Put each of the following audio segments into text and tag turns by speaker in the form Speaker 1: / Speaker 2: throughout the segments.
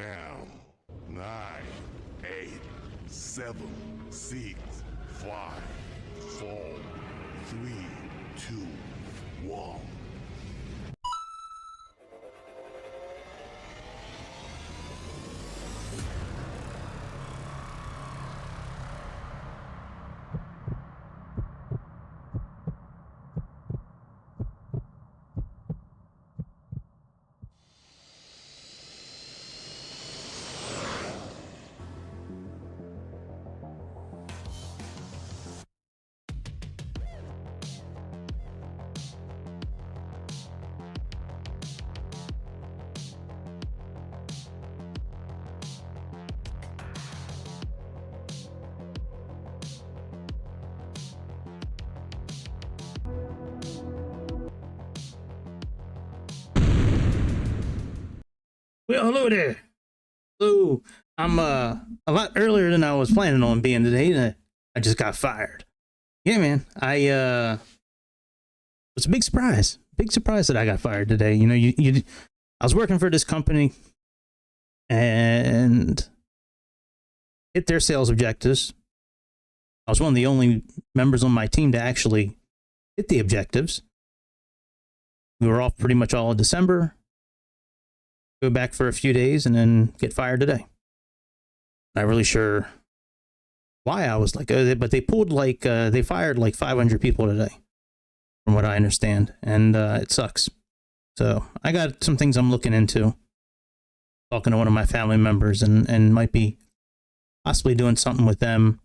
Speaker 1: 10, 9, 8, 7, 6, 5, 4, 3, 2, 1.
Speaker 2: Well, hello there. Hello. I'm a lot earlier than I was planning on being today, and I just got fired. Yeah, man. It was a big surprise. Big surprise that I got fired today. You know, I was working for this company and hit their sales objectives. I was one of the only members on my team to actually hit the objectives. We were off pretty much all of December. Go back for a few days and then get fired today. Not really sure why I was like, but they pulled like, they fired like 500 people today, from what I understand. And it sucks. So I got some things I'm looking into. Talking to one of my family members and might be possibly doing something with them.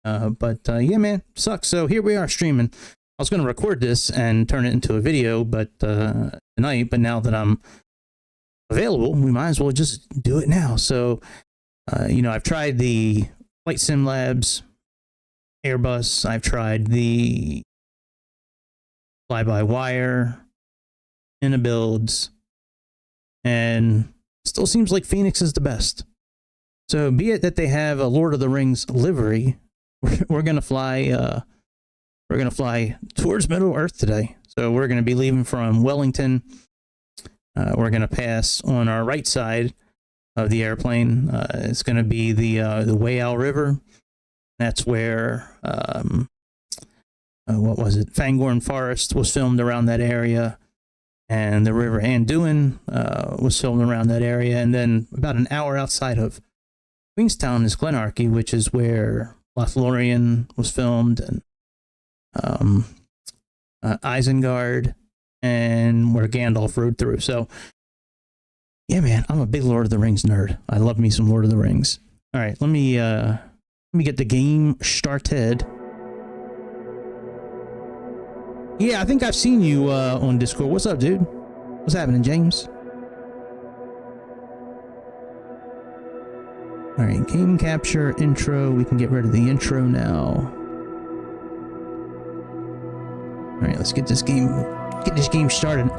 Speaker 2: Yeah, man, sucks. So here we are streaming. I was going to record this and turn it into a video, but tonight, but now that I'm available, we might as well just do it now. So, you know, I've tried the Flight Sim Labs Airbus. I've tried the fly-by-wire, Inibuilds, and still seems like Fenix is the best. So, be it that they have a Lord of the Rings livery, we're gonna fly. We're gonna fly towards Middle Earth today. So we're gonna be leaving from Wellington. We're going to pass on our right side of the airplane. It's going to be the Whale River. That's where, what was it? Fangorn Forest was filmed around that area. And the River Anduin was filmed around that area. And then about an hour outside of Queenstown is Glenarchy, which is where Lothlorien was filmed. And Isengard. And where Gandalf rode through. So, yeah, man, I'm a big Lord of the Rings nerd. I love me some Lord of the Rings. All right, let me get the game started. Yeah, I think I've seen you on Discord. What's up, dude? What's happening, James? All right, game capture intro. We can get rid of the intro now. All right, let's get this game started.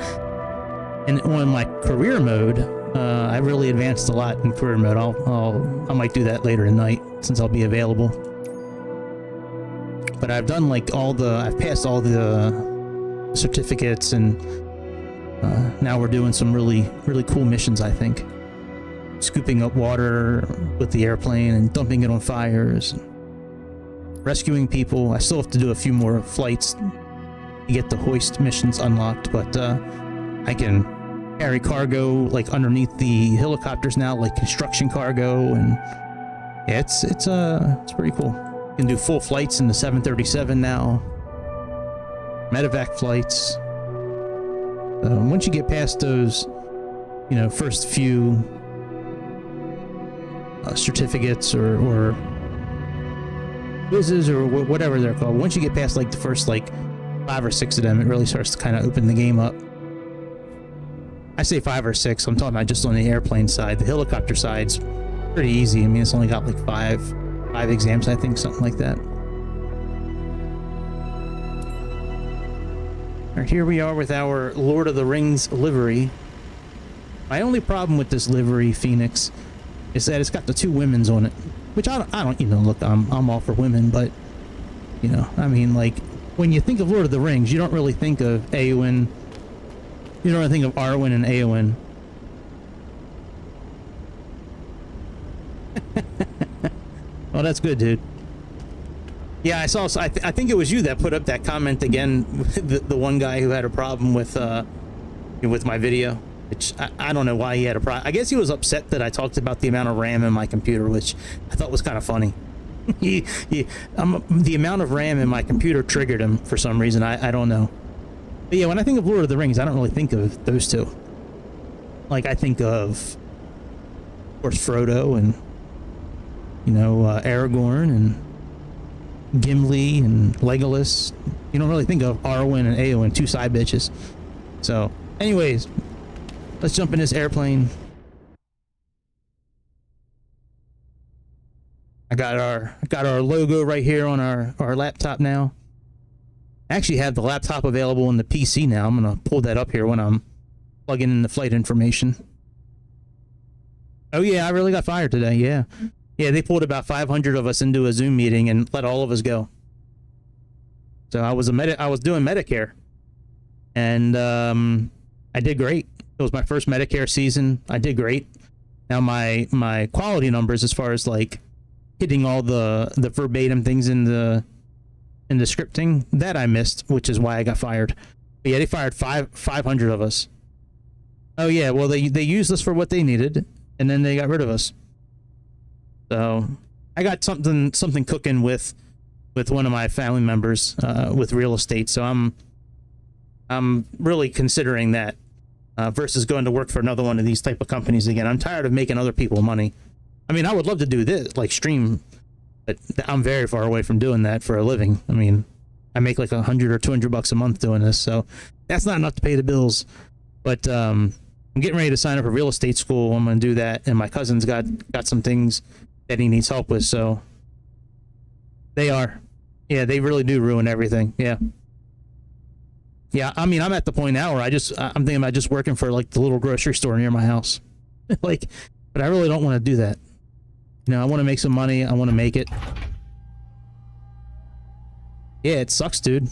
Speaker 2: And on my career mode, I really advanced a lot in career mode. I might do that later tonight since I'll be available. But I've done like I've passed all the certificates, and now we're doing some really cool missions, I think. Scooping up water with the airplane and dumping it on fires. Rescuing people. I still have to do a few more flights to get the hoist missions unlocked, but I can carry cargo like underneath the helicopters now, like construction cargo, and yeah, it's pretty cool. You can do full flights in the 737 now, medevac flights. Once you get past those, you know, first few certificates or quizzes or whatever they're called, once you get past like the first like 5 or 6 of them, it really starts to kind of open the game up. I say 5 or 6, I'm talking about just on the airplane side. The helicopter side's pretty easy. I mean, it's only got like five exams, I think, something like that. All right, here we are with our Lord of the Rings livery. My only problem with this livery, Fenix, is that it's got the 2 women's on it, which I don't, you know, look, I'm all for women, but, you know, I mean, like, when you think of Lord of the Rings, you don't really think of Eowyn. You don't really think of Arwen and Eowyn. Well, that's good, dude. Yeah, I saw. I think it was you that put up that comment again. The one guy who had a problem with my video, which I don't know why he had a problem. I guess he was upset that I talked about the amount of RAM in my computer, which I thought was kind of funny. The amount of RAM in my computer triggered him for some reason. I don't know. But yeah, when I think of Lord of the Rings, I don't really think of those two. Like, I think of course, Frodo and, you know, Aragorn and Gimli and Legolas. You don't really think of Arwen and Eowyn, two side bitches. So, anyways, let's jump in this airplane. I got our logo right here on our laptop now. I actually have the laptop available in the PC now. I'm gonna pull that up here when I'm plugging in the flight information. Oh yeah, I really got fired today. Yeah, they pulled about 500 of us into a Zoom meeting and let all of us go. So I was doing Medicare, and I did great. It was my first Medicare season. I did great. Now my quality numbers, as far as like hitting all the verbatim things in the scripting, that I missed, which is why I got fired. But yeah, they fired 500 of us. Oh yeah, well they used us for what they needed, and then they got rid of us. So I got something cooking with one of my family members with real estate. So I'm really considering that versus going to work for another one of these type of companies again. I'm tired of making other people money. I mean, I would love to do this, like stream, but I'm very far away from doing that for a living. I mean, I make like $100 or $200 a month doing this, so that's not enough to pay the bills. But I'm getting ready to sign up for real estate school. I'm going to do that, and my cousin's got some things that he needs help with. So they really do ruin everything. Yeah. I mean, I'm at the point now where I'm thinking about just working for like the little grocery store near my house, like, but I really don't want to do that. You know, I want to make some money. I want to make it. Yeah, it sucks, dude.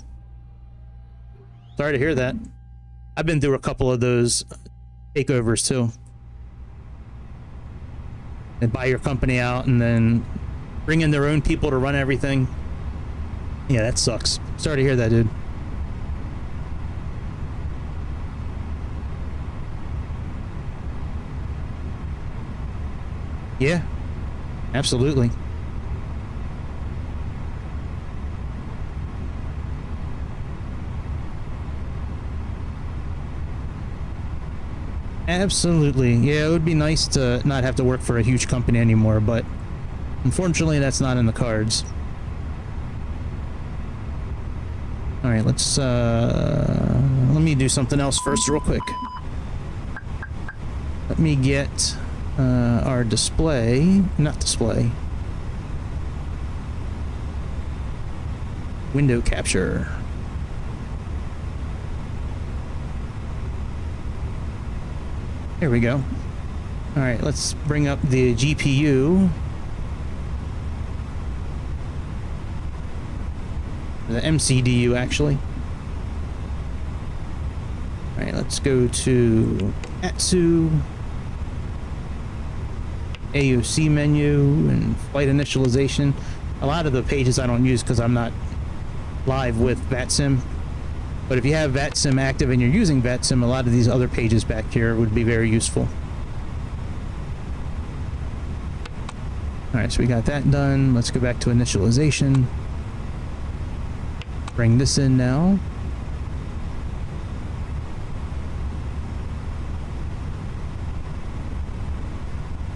Speaker 2: Sorry to hear that. I've been through a couple of those takeovers too. They buy your company out and then bring in their own people to run everything. Yeah, that sucks. Sorry to hear that, dude. Yeah, absolutely. Absolutely. Yeah, it would be nice to not have to work for a huge company anymore, but unfortunately that's not in the cards. All right, let me do something else first real quick. Let me get our window capture. There we go. All right, let's bring up the GPU. The MCDU, actually. All right, let's go to ATSU, AOC menu, and flight initialization. A lot of the pages I don't use because I'm not live with VATSIM. But if you have VATSIM active and you're using VATSIM, a lot of these other pages back here would be very useful. All right, so we got that done. Let's go back to initialization. Bring this in now.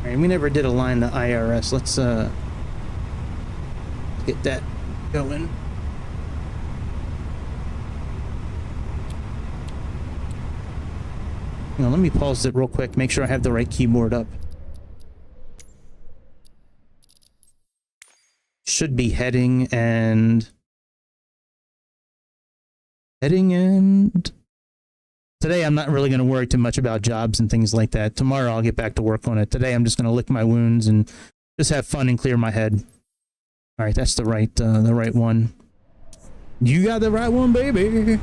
Speaker 2: All right, we never did align the IRS. Let's get that going. Hang on, let me pause it real quick, make sure I have the right keyboard up. Should be heading and today I'm not really going to worry too much about jobs and things like that. Tomorrow I'll get back to work on it. Today I'm just going to lick my wounds and just have fun and clear my head. All right, that's the right one. You got the right one, baby.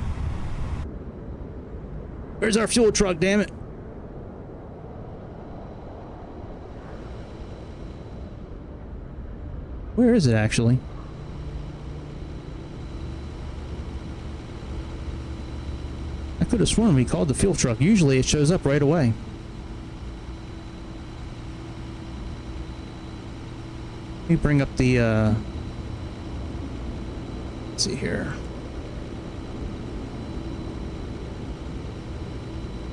Speaker 2: Where's our fuel truck, damn it? Where is it actually? I could have sworn we called the fuel truck. Usually it shows up right away. Let me bring up the, let's see here.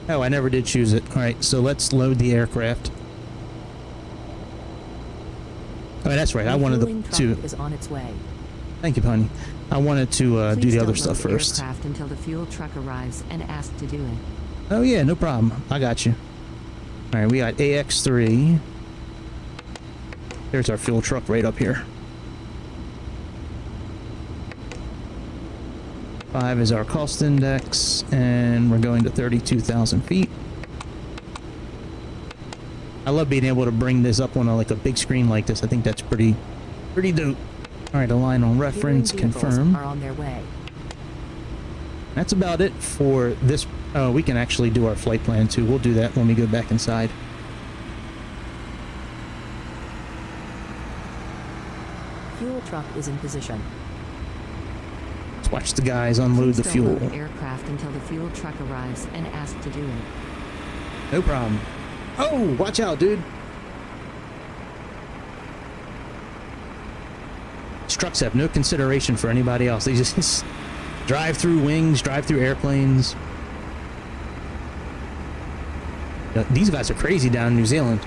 Speaker 2: Oh, I never did choose it. Alright, so let's load the aircraft. Oh, that's right. I wanted to...
Speaker 3: is on its way.
Speaker 2: Thank you, honey. I wanted to do the other stuff first.
Speaker 3: Aircraft until the fuel truck arrives and ask to do it.
Speaker 2: Oh yeah, no problem. I got you. All right, we got AX3. There's our fuel truck right up here. 5 is our cost index, and we're going to 32,000 feet. I love being able to bring this up on a big screen like this. I think that's pretty dope. All right, align on reference, confirm.
Speaker 3: Are on their way.
Speaker 2: That's about it for this. Oh, we can actually do our flight plan too. We'll do that when we go back inside.
Speaker 3: Fuel truck is in position.
Speaker 2: Let's watch the guys unload the fuel.
Speaker 3: Load aircraft until the fuel truck arrives and ask to do it.
Speaker 2: No problem. Oh, watch out, dude. These trucks have no consideration for anybody else. They just drive through wings, drive through airplanes. These guys are crazy down in New Zealand.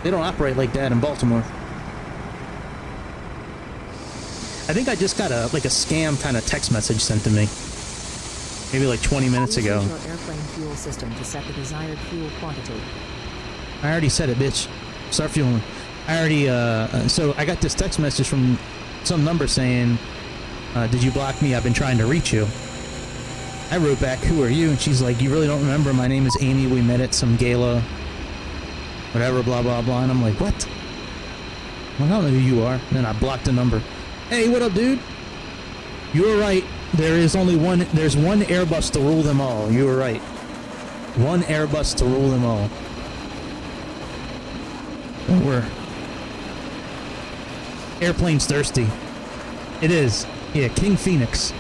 Speaker 2: They don't operate like that in Baltimore. I think I just got a scam kind of text message sent to me. Maybe like 20 minutes ago.
Speaker 3: Use your airplane fuel system to set the desired fuel quantity.
Speaker 2: I already said it, bitch. Start fueling. I already, so I got this text message from some number saying, did you block me? I've been trying to reach you. I wrote back, who are you? And she's like, you really don't remember? My name is Amy. We met at some gala. Whatever, blah, blah, blah. And I'm like, what? Well, I don't know who you are. And then I blocked the number. Hey, what up, dude? You were right. There's one Airbus to rule them all. You were right. One Airbus to rule them all. We're airplane's thirsty. It is. Yeah, King Fenix.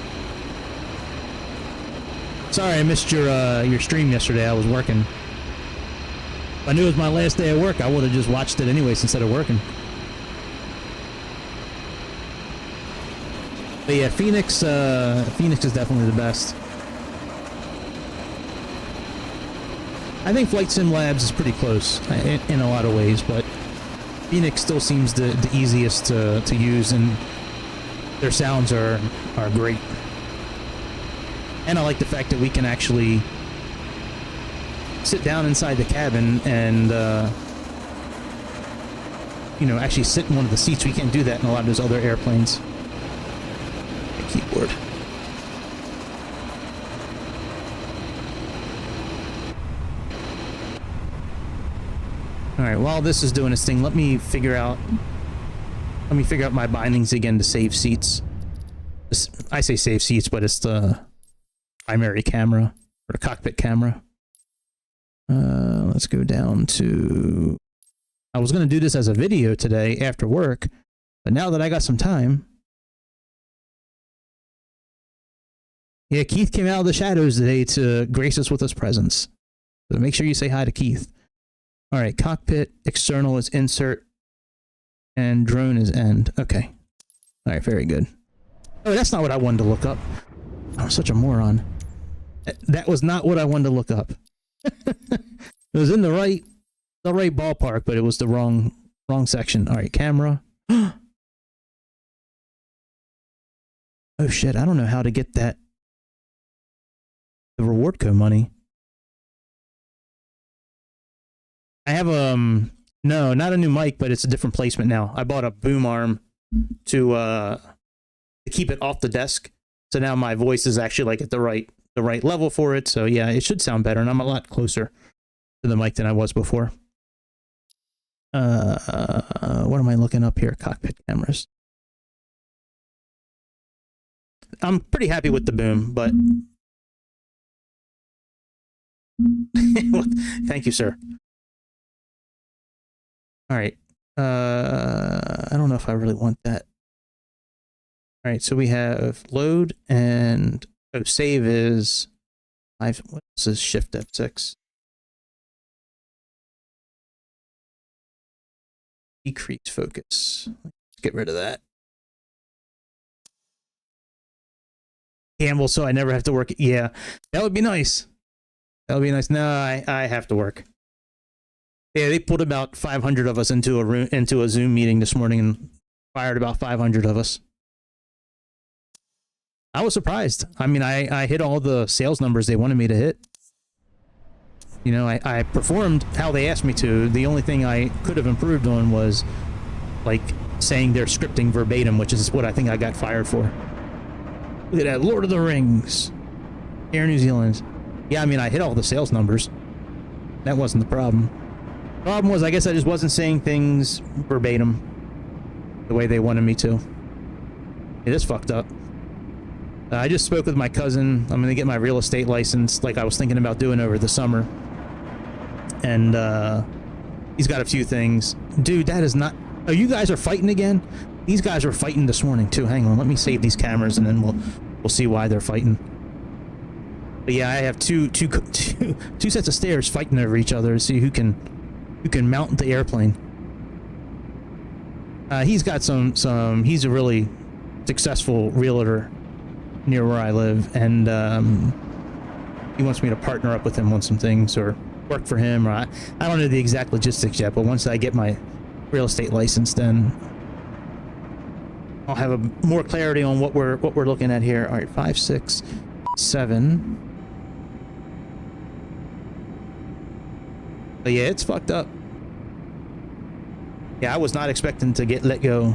Speaker 2: Sorry I missed your stream yesterday. I was working. If I knew it was my last day of work, I would have just watched it anyways instead of working. But yeah, Fenix is definitely the best. I think Flight Sim Labs is pretty close in a lot of ways, but Fenix still seems the easiest to use, and their sounds are great. And I like the fact that we can actually sit down inside the cabin and actually sit in one of the seats. We can't do that in a lot of those other airplanes. The keyboard. Alright, while this is doing its thing, let me figure out my bindings again to save seats. I say save seats, but it's the primary camera, or the cockpit camera. Let's go down to... I was going to do this as a video today after work, but now that I got some time... Yeah, Keith came out of the shadows today to grace us with his presence. So make sure you say hi to Keith. All right, cockpit, external is insert, and drone is end. Okay. All right, very good. Oh, that's not what I wanted to look up. I'm such a moron. That was not what I wanted to look up. It was in the right ballpark, but it was the wrong section. All right, camera. Oh shit, I don't know how to get that. The reward code money. I have no, not a new mic, but it's a different placement now. I bought a boom arm to keep it off the desk. So now my voice is actually like at the right level for it. So yeah, it should sound better, and I'm a lot closer to the mic than I was before. What am I looking up here? Cockpit cameras. I'm pretty happy with the boom, but thank you, sir. All right. I don't know if I really want that. All right, so we have load and save is what else is Shift F6? Decrease focus. Let's get rid of that. Campbell, so I never have to work. Yeah, that would be nice. That would be nice. No, I have to work. Yeah, they put about 500 of us into a Zoom meeting this morning and fired about 500 of us. I was surprised. I mean, I hit all the sales numbers they wanted me to hit. You know, I performed how they asked me to. The only thing I could have improved on was, like, saying their scripting verbatim, which is what I think I got fired for. Look at that, Lord of the Rings. Air New Zealand. Yeah, I mean, I hit all the sales numbers. That wasn't the problem. The problem was, I guess I just wasn't saying things verbatim the way they wanted me to. It is fucked up. I just spoke with my cousin. I'm going to get my real estate license like I was thinking about doing over the summer. And he's got a few things. Dude, that is not... Oh, you guys are fighting again? These guys were fighting this morning, too. Hang on, let me save these cameras, and then we'll see why they're fighting. But yeah, I have two sets of stairs fighting over each other to see who can mount the airplane. He's got some... He's a really successful realtor near where I live, and he wants me to partner up with him on some things or work for him. Or I don't know the exact logistics yet, but once I get my real estate license, then I'll have more clarity on what we're looking at here. All right, 5, 6, 7. But yeah, it's fucked up. Yeah, I was not expecting to get let go.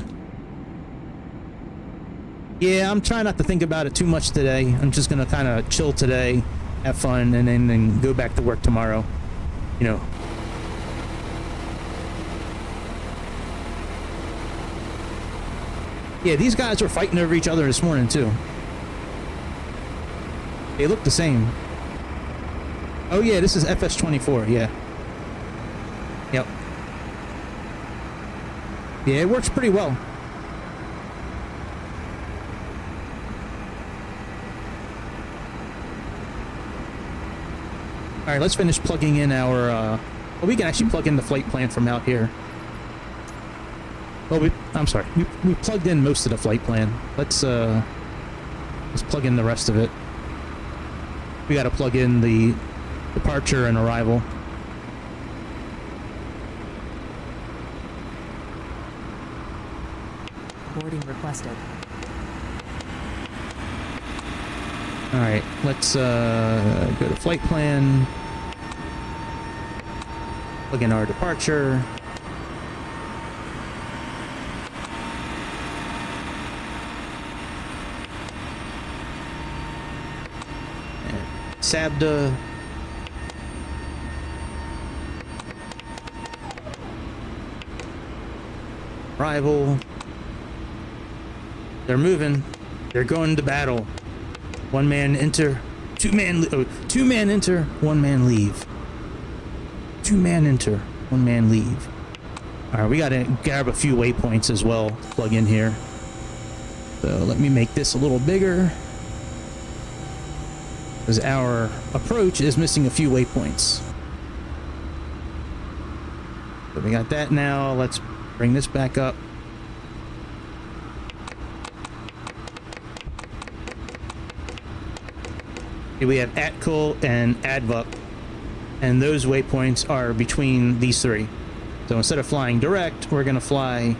Speaker 2: Yeah, I'm trying not to think about it too much today. I'm just gonna kind of chill today, have fun, and then go back to work tomorrow. You know. Yeah, these guys were fighting over each other this morning too. They look the same. Oh yeah, this is FS24. Yeah. Yep. Yeah, it works pretty well. All right, let's finish plugging in our... well, we can actually plug in the flight plan from out here. Well, I'm sorry. We plugged in most of the flight plan. Let's plug in the rest of it. We got to plug in the departure and arrival.
Speaker 3: Boarding requested.
Speaker 2: All right, let's go to flight plan. Plug in our departure. And SABDA. Arrival. They're moving. They're going to battle. One man enter, two man enter, one man leave. Two man enter, one man leave. All right, we got to grab a few waypoints as well to plug in here. So let me make this a little bigger, because our approach is missing a few waypoints. So we got that now. Let's bring this back up. We have ATCL and ADVUP, and those waypoints are between these three. So instead of flying direct, we're going to fly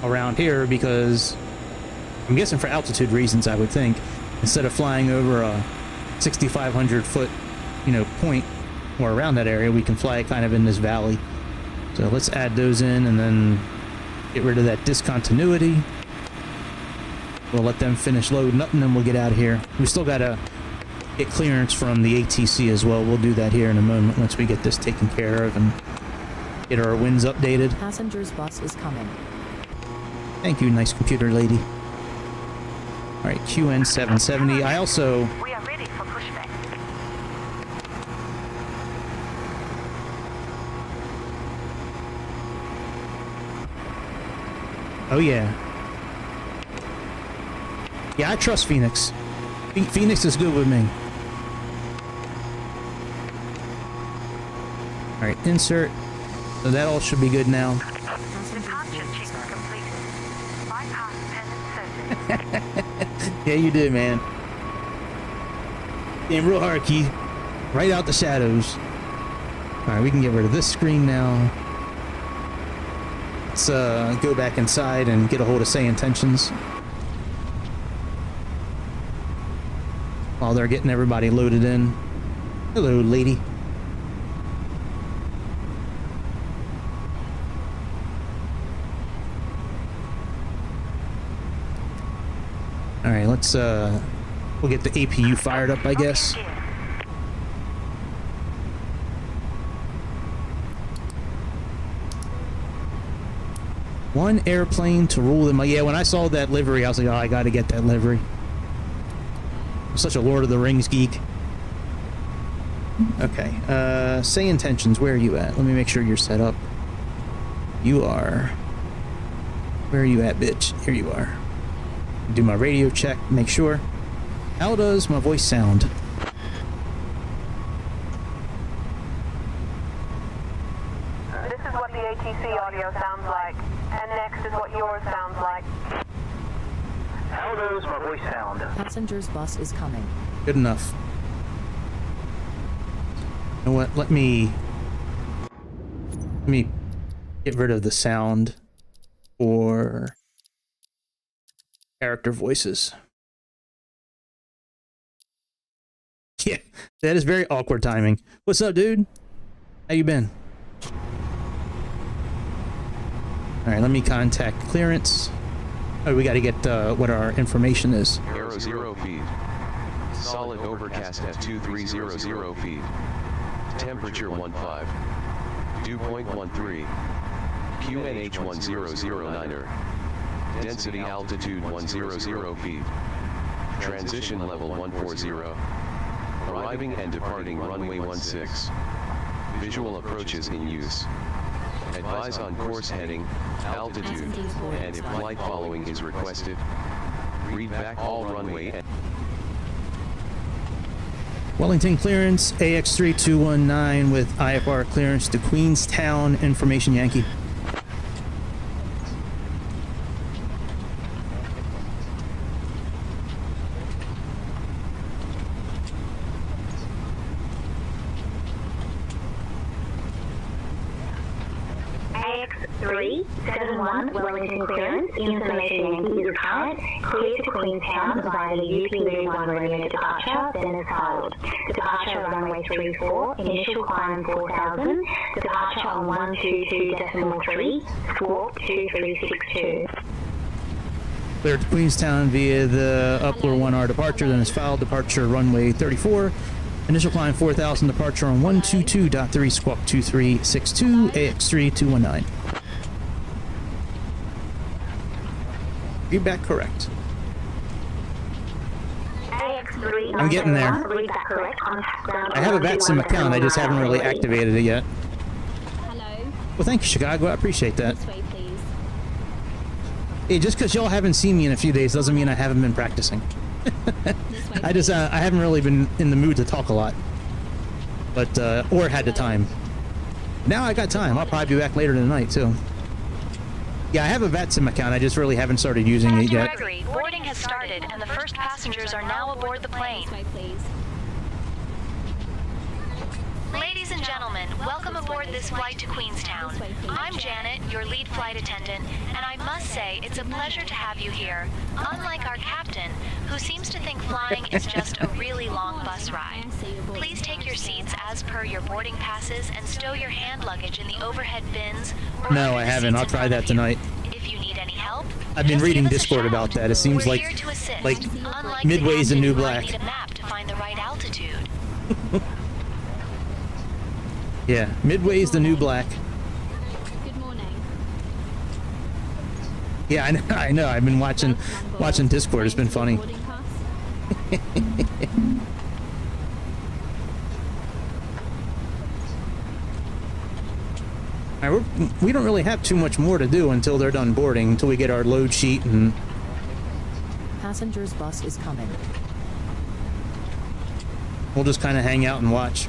Speaker 2: around here because I'm guessing for altitude reasons, I would think, instead of flying over a 6,500 foot, point or around that area, we can fly kind of in this valley. So let's add those in and then get rid of that discontinuity. We'll let them finish loading up and then we'll get out of here. We still got to get clearance from the ATC as well. We'll do that here in a moment once we get this taken care of and get our winds updated.
Speaker 3: Passengers bus is coming.
Speaker 2: Thank you, nice computer lady. All right, QN 770. I also...
Speaker 4: We are ready for pushback.
Speaker 2: Oh yeah. Yeah, I trust Fenix. Fenix is good with me. Alright, insert. So that all should be good now. Yeah, you did, man. Damn, real hard, Keith. Right out the shadows. Alright, we can get rid of this screen now. Let's go back inside and get a hold of Sayintentions. While they're getting everybody loaded in. Hello, lady. Alright, let's we'll get the APU fired up, I guess. One airplane to rule them. Yeah, when I saw that livery, I was like, oh, I gotta get that livery. I'm such a Lord of the Rings geek. Okay, Sayintentions, where are you at? Let me make sure you're set up. You are. Where are you at, bitch? Here you are. Do my radio check, make sure. How does my voice sound?
Speaker 4: This is what the ATC audio sounds like, and next is what yours sounds like. How does my voice sound?
Speaker 3: Passenger's bus is coming.
Speaker 2: Good enough. You know what? Let me get rid of the sound for character voices. Yeah, that is very awkward timing. What's up, dude? How you been? All right, let me contact clearance. Oh, we got to get what our information is.
Speaker 5: Aero 0 feet. Solid overcast at 2300 feet. Temperature 15. Dew point 13. QNH 1009er. Density altitude 100 feet. Transition level 140. Arriving and departing runway 16. Visual approaches in use. Advise on course heading, altitude, and if flight following is requested. Read back all runway and
Speaker 2: Wellington clearance, AX3219 with IFR clearance to Queenstown, information Yankee.
Speaker 6: AX371 Wellington clearance, information Yankee is current, clear to Queenstown via the UP31 Romeo departure, then is filed. Departure runway 34, initial climb 4000, departure on 122.3, squawk 2362.
Speaker 2: Cleared to Queenstown via the Upler 1R departure, then is filed. Departure runway 34. Initial climb 4000, departure on 122.3, squawk 2362, AX3219. Feedback correct. I'm getting there. I have a VATSIM account, I just haven't really activated it yet.
Speaker 7: Hello.
Speaker 2: Well, thank you, Chicago. I appreciate that.
Speaker 7: This way, please.
Speaker 2: Hey, just because y'all haven't seen me in a few days doesn't mean I haven't been practicing.
Speaker 7: This way,
Speaker 2: I just I haven't really been in the mood to talk a lot, but or had the time. Now I got time. I'll probably be back later tonight too. Yeah, I have a VATSIM account. I just really haven't started using it
Speaker 8: Captain
Speaker 2: yet.
Speaker 8: Gregory, boarding has started and the first passengers are now aboard the plane.
Speaker 7: This way, please.
Speaker 8: Ladies and gentlemen, welcome aboard this flight to Queenstown. I'm Janet, your lead flight attendant, and I must say it's a pleasure to have you here. Unlike our captain, who seems to think flying is just a really long bus ride. Please take your seats as per your boarding passes and stow your hand luggage in the overhead bins. or
Speaker 2: No,
Speaker 8: under
Speaker 2: I
Speaker 8: the
Speaker 2: haven't.
Speaker 8: seats
Speaker 2: I'll
Speaker 8: in
Speaker 2: try
Speaker 8: front
Speaker 2: that
Speaker 8: of you.
Speaker 2: tonight.
Speaker 8: If you need any help,
Speaker 2: I've been
Speaker 8: just
Speaker 2: reading
Speaker 8: give us a
Speaker 2: Discord
Speaker 8: shout.
Speaker 2: about that. It seems
Speaker 8: We're
Speaker 2: like
Speaker 8: here to assist.
Speaker 2: like
Speaker 8: Unlike
Speaker 2: Midway's the
Speaker 8: the
Speaker 2: new
Speaker 8: captain, you
Speaker 2: black.
Speaker 8: might need a map to find the right altitude.
Speaker 2: Yeah, Midway's the new black.
Speaker 7: Good morning.
Speaker 2: Yeah, I know. I know. I've been watching Discord. It's been funny.
Speaker 7: Boarding pass.
Speaker 2: All right, All right, we don't really have too much more to do until they're done boarding, until we get our load sheet and...
Speaker 3: Passengers bus is coming.
Speaker 2: We'll just kind of hang out and watch.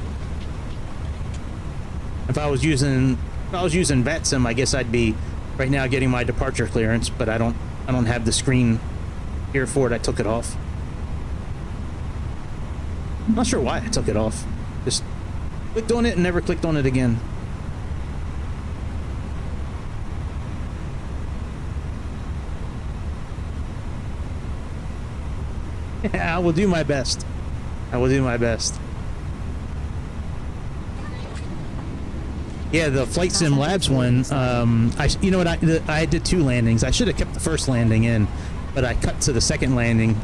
Speaker 2: If I was using VetSim, I guess I'd be right now getting my departure clearance, but I don't have the screen here for it. I took it off. I'm not sure why I took it off. Just clicked on it and never clicked on it again. Yeah, I will do my best. I will do my best. Yeah, the Flight Sim Labs one, you know what, I did 2 landings. I should have kept the first landing in, but I cut to the second landing.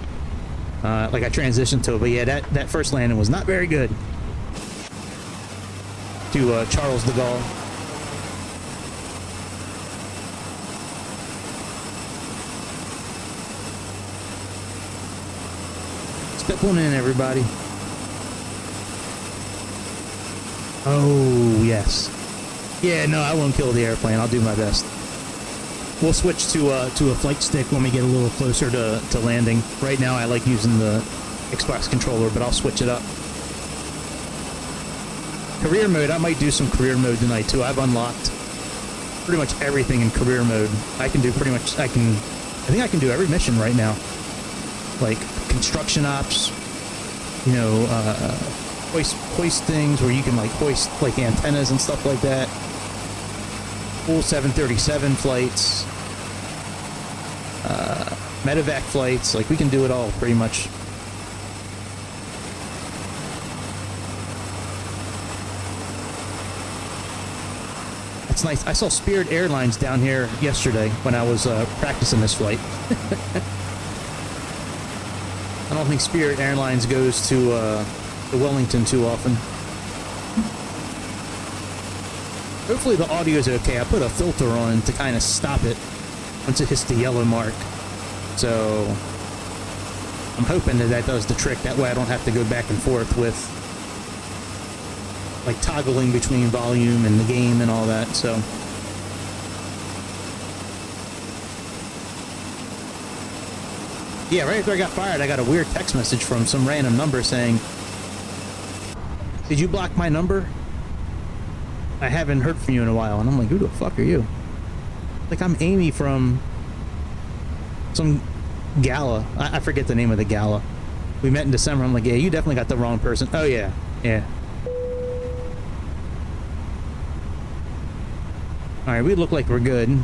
Speaker 2: Like I transitioned to it, but yeah, that first landing was not very good. To Charles de Gaulle. Step on in, everybody. Oh, yes. Yeah, no, I won't kill the airplane. I'll do my best. We'll switch to a flight stick when we get a little closer to landing. Right now, I like using the Xbox controller, but I'll switch it up. Career mode, I might do some career mode tonight, too. I've unlocked pretty much everything in career mode. I can do pretty much, I think I can do every mission right now. Like, construction ops, you know, hoist things where you can, like, hoist, like, antennas and stuff like that. Full 737 flights. Medevac flights. Like, we can do it all, pretty much. That's nice. I saw Spirit Airlines down here yesterday when I was practicing this flight. I don't think Spirit Airlines goes to Wellington too often. Hopefully the audio is okay. I put a filter on to kind of stop it once it hits the yellow mark. So I'm hoping that does the trick. That way I don't have to go back and forth with like toggling between volume and the game and all that. So yeah, right after I got fired, I got a weird text message from some random number saying, "Did you block my number? I haven't heard from you in a while." And I'm like, who the fuck are you? Like, I'm Amy from some gala. I forget the name of the gala. We met in December. I'm like, yeah, you definitely got the wrong person. Oh, yeah. Yeah. Alright, we look like we're good.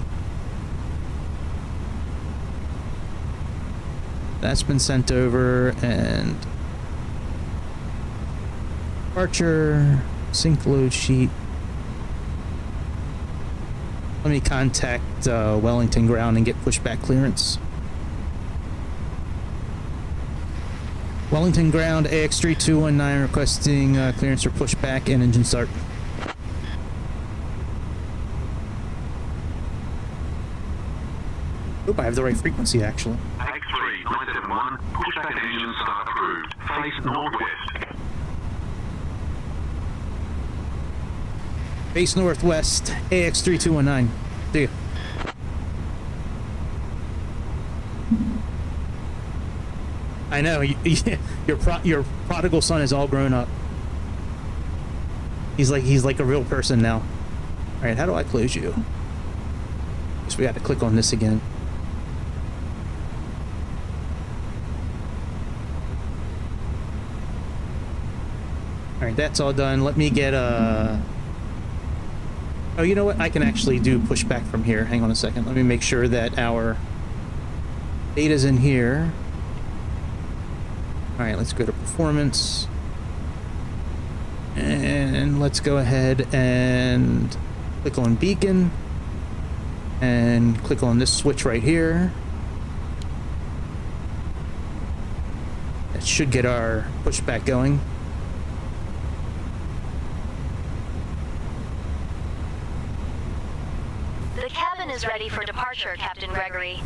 Speaker 2: That's been sent over, and departure, sync load sheet. Let me contact Wellington ground and get pushback clearance. Wellington ground, AX3219 requesting clearance for pushback and engine start. Hope I have the right frequency, actually.
Speaker 9: X3971, pushback and engine start approved. Face northwest.
Speaker 2: Base northwest, AX3219. See ya. I know, your prodigal son is all grown up. He's like a real person now. Alright, how do I close you? Guess we got to click on this again. Alright, that's all done. Let me get a... Oh, you know what? I can actually do pushback from here. Hang on a second. Let me make sure that our data's in here. Alright, let's go to performance. And let's go ahead and click on beacon. And click on this switch right here. That should get our pushback going.
Speaker 8: The cabin is ready for departure, Captain Gregory.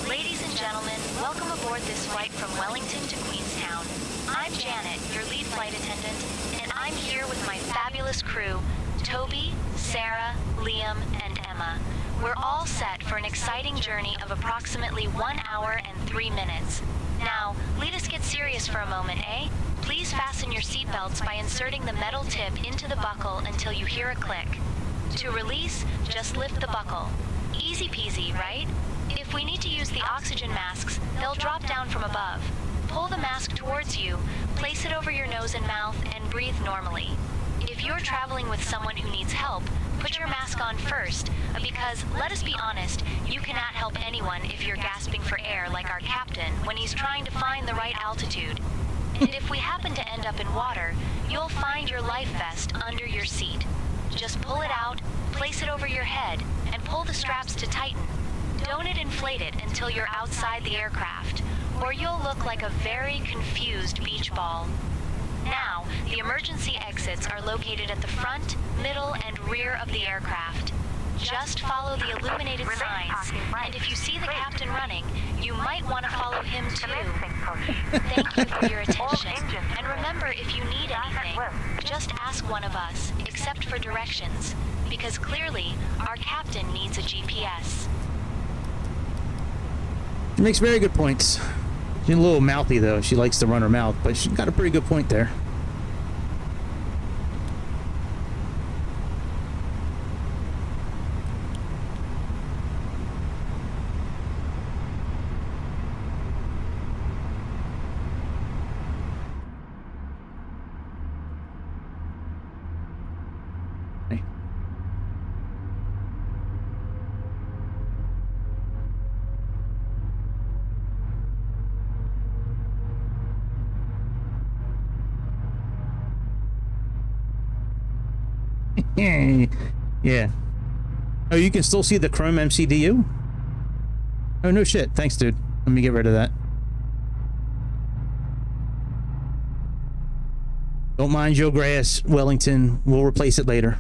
Speaker 8: Ladies and gentlemen, welcome aboard this flight from Wellington to Queenstown. I'm Janet, your lead flight attendant, and I'm here with my fabulous crew, Toby, Sarah, Liam, and Emma. We're all set for an exciting journey of approximately 1 hour and 3 minutes. Now, let us get serious for a moment, eh? Please fasten your seatbelts by inserting the metal tip into the buckle until you hear a click. To release, just lift the buckle. Easy peasy, right? If we need to use the oxygen masks, they'll drop down from above. Pull the mask towards you, place it over your nose and mouth, and breathe normally. If you're traveling with someone who needs help, put your mask on first, because, let us be honest, you cannot help anyone if you're gasping for air like our captain when he's trying to find the right altitude. And if we happen to end up in water, you'll find your life vest under your seat. Just pull it out, place it over your head, and pull the straps to tighten. Don't inflate it until you're outside the aircraft, or you'll look like a very confused beach ball. Now, the emergency exits are located at the front, middle, and rear of the aircraft. Just follow the illuminated signs, and if you see the captain running, you might want to follow him too. Thank you for your attention, and remember, if you need anything, just ask one of us, except for directions, because clearly, our captain needs a GPS.
Speaker 2: She makes very good points. She's a little mouthy though. She likes to run her mouth, but she's got a pretty good point there. Yeah. Oh, you can still see the Chrome MCDU? Oh, no shit. Thanks, dude. Let me get rid of that. Don't mind Joe Grass, Wellington. We'll replace it later.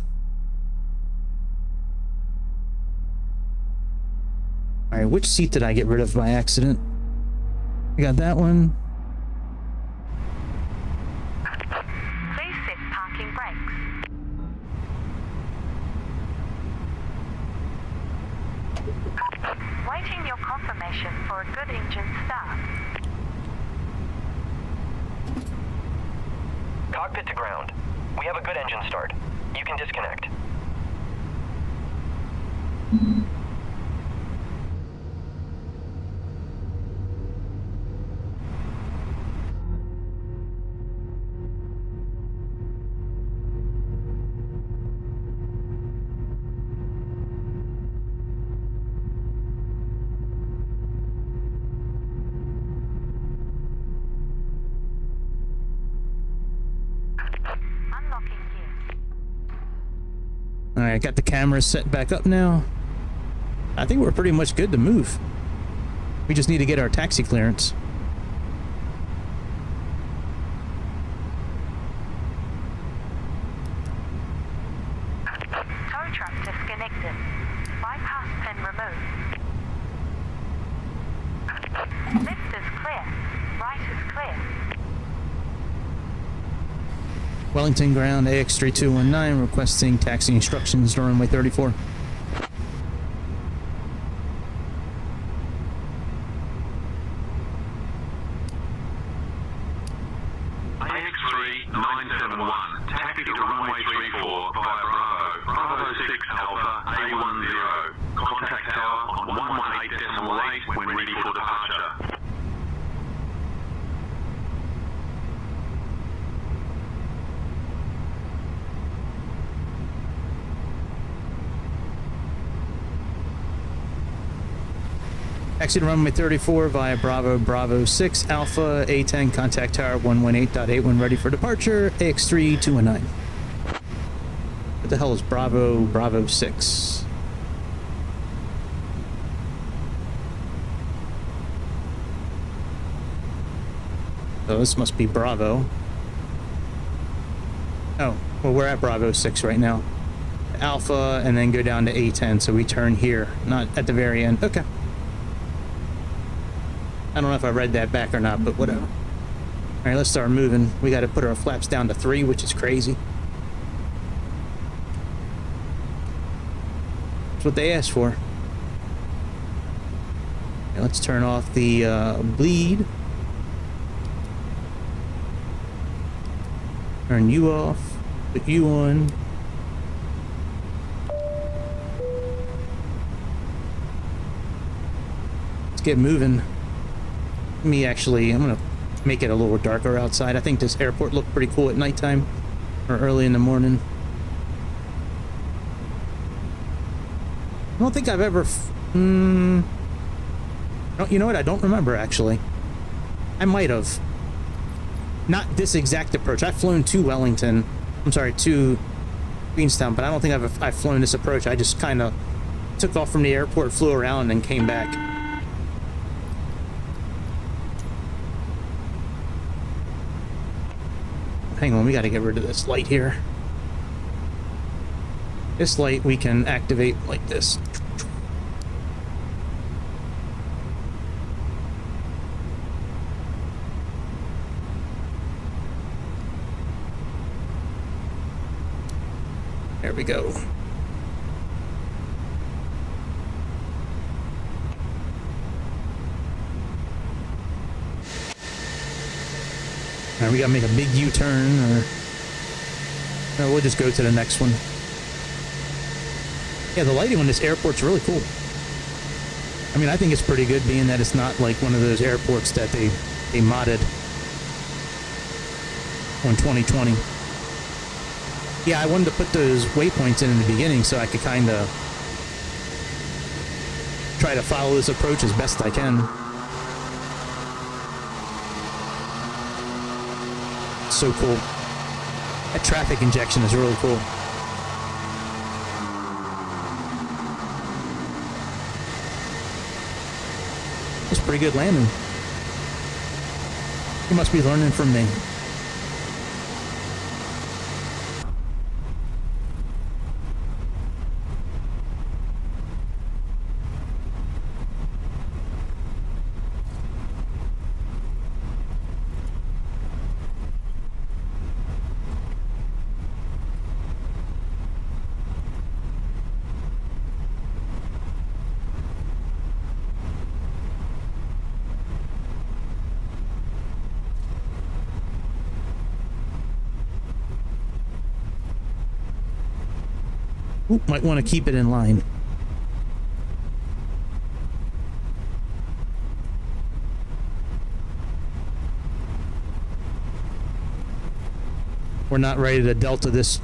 Speaker 2: Alright, which seat did I get rid of by accident? I got that one.
Speaker 6: Please set parking brakes. Waiting your confirmation for a good engine start.
Speaker 10: Cockpit to ground. We have a good engine start. You can disconnect.
Speaker 2: Alright, I got the cameras set back up now. I think we're pretty much good to move. We just need to get our taxi clearance.
Speaker 6: Tow truck disconnected. Bypass pin removed. Left is clear. Right is clear.
Speaker 2: Wellington ground AX3219 requesting taxi instructions to runway 34.
Speaker 9: AX3971, taxi to runway 34 via Bravo, Bravo 6 Alpha, A10. Contact tower on 118.8 when ready for departure.
Speaker 2: Taxi to runway 34 via Bravo, Bravo 6 Alpha, A10, contact tower 118.8 when ready for departure, AX3219. What the hell is Bravo, Bravo 6? So this must be Bravo. Oh, well, we're at Bravo 6 right now. Alpha, and then go down to A10, so we turn here, not at the very end. Okay. I don't know if I read that back or not, but whatever. All right, let's start moving. We got to put our flaps down to 3, which is crazy. That's what they asked for. Okay, let's turn off the bleed. Turn you off. Put you on. Let's get moving. I'm gonna make it a little darker outside. I think this airport looked pretty cool at nighttime or early in the morning. I don't think I've ever no, you know what, I don't remember actually. I might have. Not this exact approach. I've flown to Wellington, to Queenstown, but I don't think I've flown this approach. I just kind of took off from the airport, flew around, and came back. Hang on, we got to get rid of this light here. This light we can activate like this. There we go. Now we gotta make a big U-turn, or no, we'll just go to the next one. Yeah, the lighting on this airport's really cool. I mean, I think it's pretty good, being that it's not like one of those airports that they modded on 2020. Yeah, I wanted to put those waypoints in the beginning so I could kind of try to follow this approach as best I can. So cool. That traffic injection is really cool. That's pretty good landing. You must be learning from me. Ooh, might want to keep it in line. We're not ready to delta this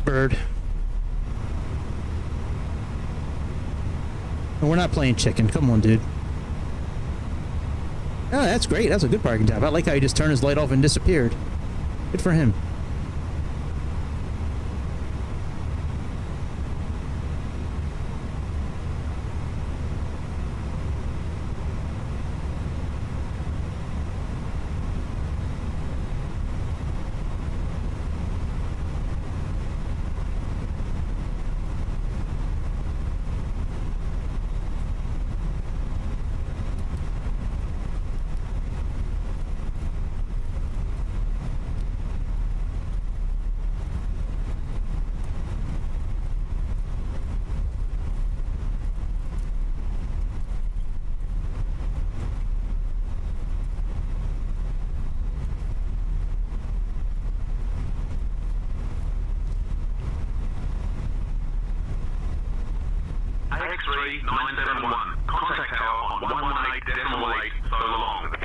Speaker 2: bird. And we're not playing chicken. Come on, dude. Oh, that's great. That's a good parking job. I like how he just turned his light off and disappeared. Good for him.
Speaker 9: A3 971. Contact tower on 118.8 so long.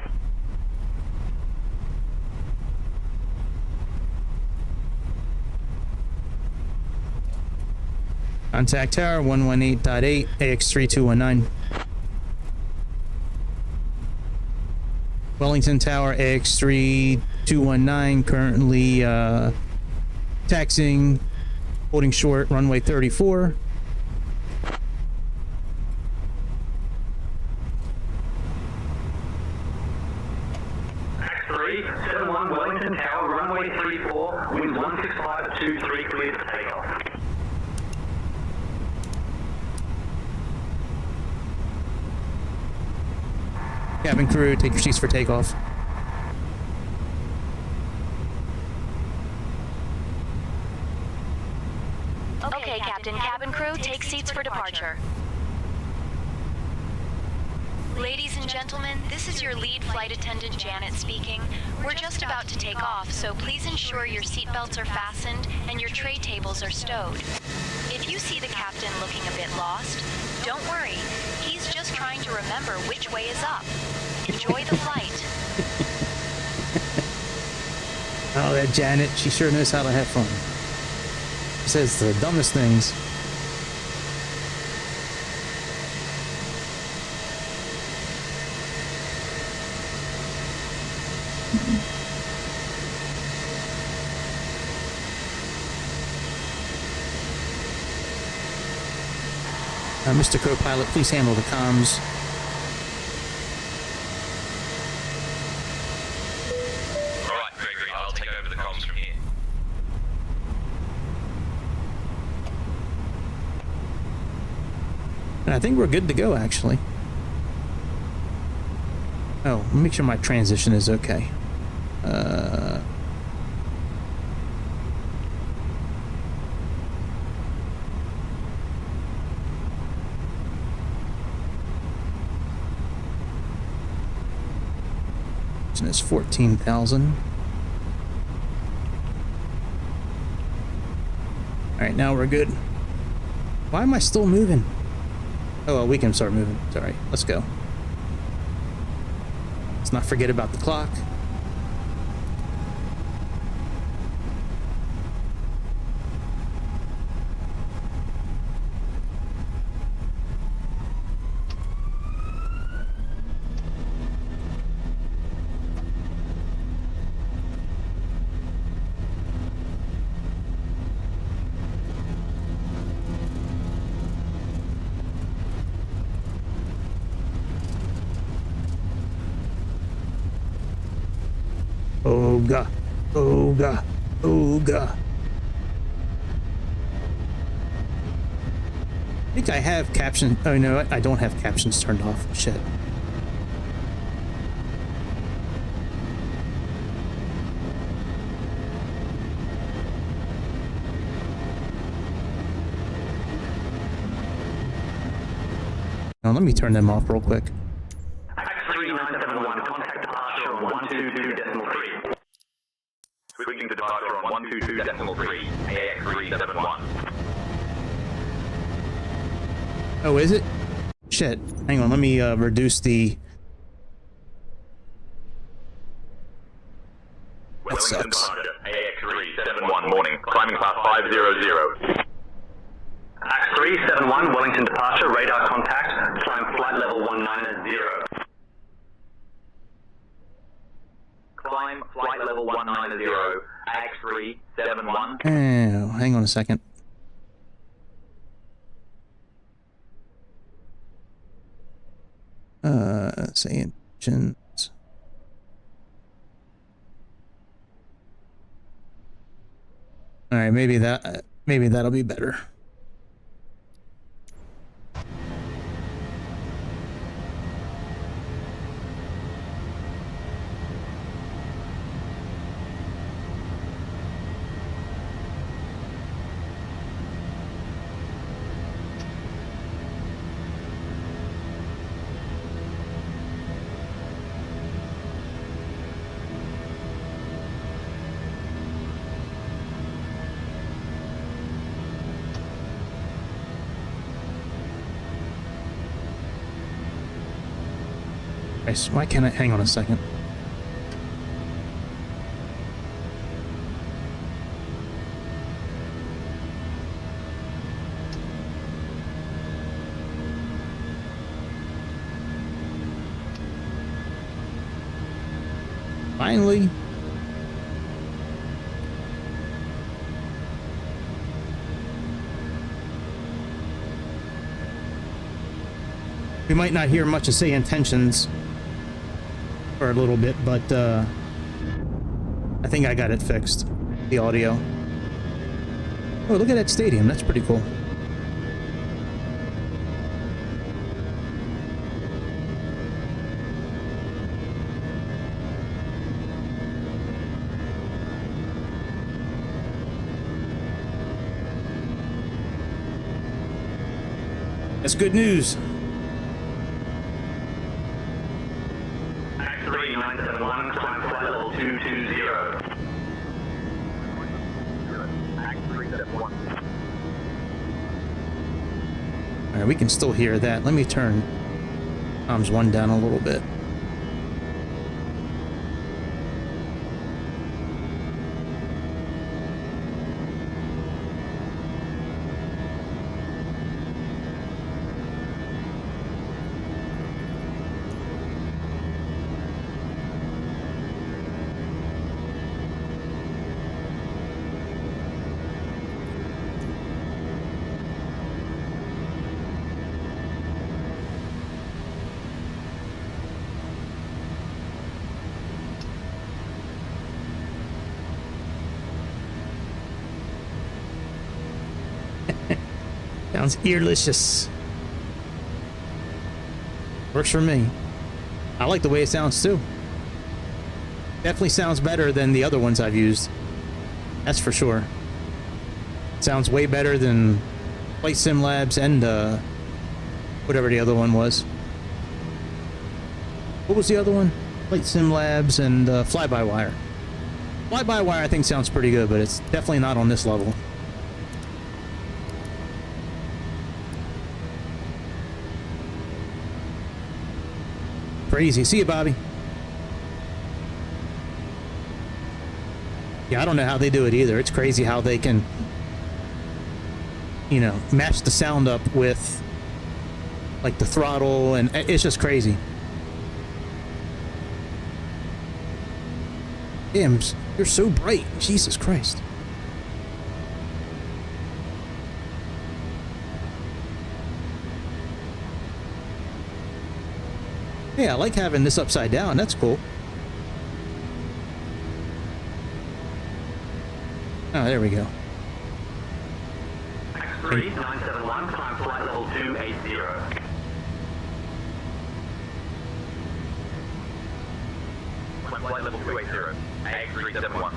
Speaker 2: Contact tower 118.8 AX3219. Wellington Tower AX3219 currently taxiing, holding short, runway 34.
Speaker 10: A371 Wellington Tower, runway 34, winds 165 at 23, clear for takeoff.
Speaker 2: Cabin crew, take your seats for takeoff.
Speaker 8: Okay, Captain. Cabin crew, take seats for departure. Ladies and gentlemen, this is your lead flight attendant, Janet, speaking. We're just about to take off, so please ensure your seatbelts are fastened and your tray tables are stowed. If you see the captain looking a bit lost, don't worry. He's just trying to remember which way is up. Enjoy the flight.
Speaker 2: Oh, that Janet, she sure knows how to have fun. She says the dumbest things. Mr. Co-Pilot, please handle the comms.
Speaker 11: Alright, Gregory, I'll take over the comms from here.
Speaker 2: And I think we're good to go, actually. Oh, make sure my transition is okay. Is 14,000. All right, now we're good. Why am I still moving? Oh, well, we can start moving. It's all right. Let's go. Let's not forget about the clock. Ooga, ooga, ooga. I think I have captions. Oh no, I don't have captions turned off. Shit. Now let me turn them off real quick.
Speaker 10: X3971, contact departure on 122.3.
Speaker 9: Switching to departure on 122.3, AX371.
Speaker 2: Oh, is it? Shit. Hang on, let me reduce the... That
Speaker 9: Wellington
Speaker 2: sucks.
Speaker 9: departure, AX371, morning, climbing class 500.
Speaker 10: X371, Wellington departure, radar contact, climb flight level 190.
Speaker 9: Climb flight level 190, AX371.
Speaker 2: Oh, hang on a second. Sayintentions. All right, maybe that'll be better. Why can't I hang on a second? Finally. We might not hear much of Sayintentions for a little bit, but I think I got it fixed, the audio. Oh, look at that stadium. That's pretty cool. That's good news.
Speaker 10: X3 971, climb flight level 220. X371.
Speaker 2: All right, we can still hear that. Let me turn comms 1 down a little bit. Sounds earlicious. Works for me. I like the way it sounds too. Definitely sounds better than the other ones I've used. That's for sure. Sounds way better than Flight Sim Labs and whatever the other one was. What was the other one? Flight Sim Labs and Fly-by-Wire. Fly-by-Wire I think sounds pretty good, but it's definitely not on this level. Crazy. See you, Bobby. Yeah, I don't know how they do it either. It's crazy how they can, you know, match the sound up with like the throttle, and it's just crazy. Damn, you're so bright. Jesus Christ. Yeah, I like having this upside down. That's cool. Oh, there we go.
Speaker 10: X3 971, climb flight level 280. Climb flight level 280. X371.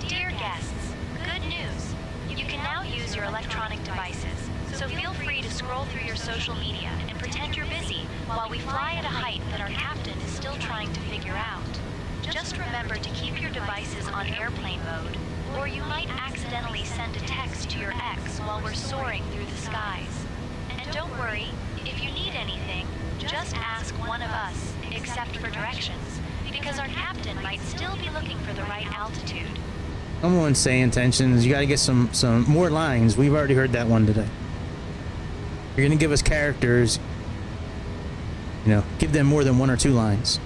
Speaker 8: Dear guests, good news. You can now use your electronic devices, so feel free to scroll through your social media and pretend you're busy while we fly at a height that our captain is still trying to figure out. Just remember to keep your devices on airplane mode, or you might accidentally send a text to your ex while we're soaring through the skies. And don't worry, if you need anything, just ask one of us, except for directions, because our captain might still be looking for the right altitude.
Speaker 2: Come on, Sayintentions. You gotta get some more lines. We've already heard that one today. You're gonna give us characters, you know, give them more than 1 or 2 lines.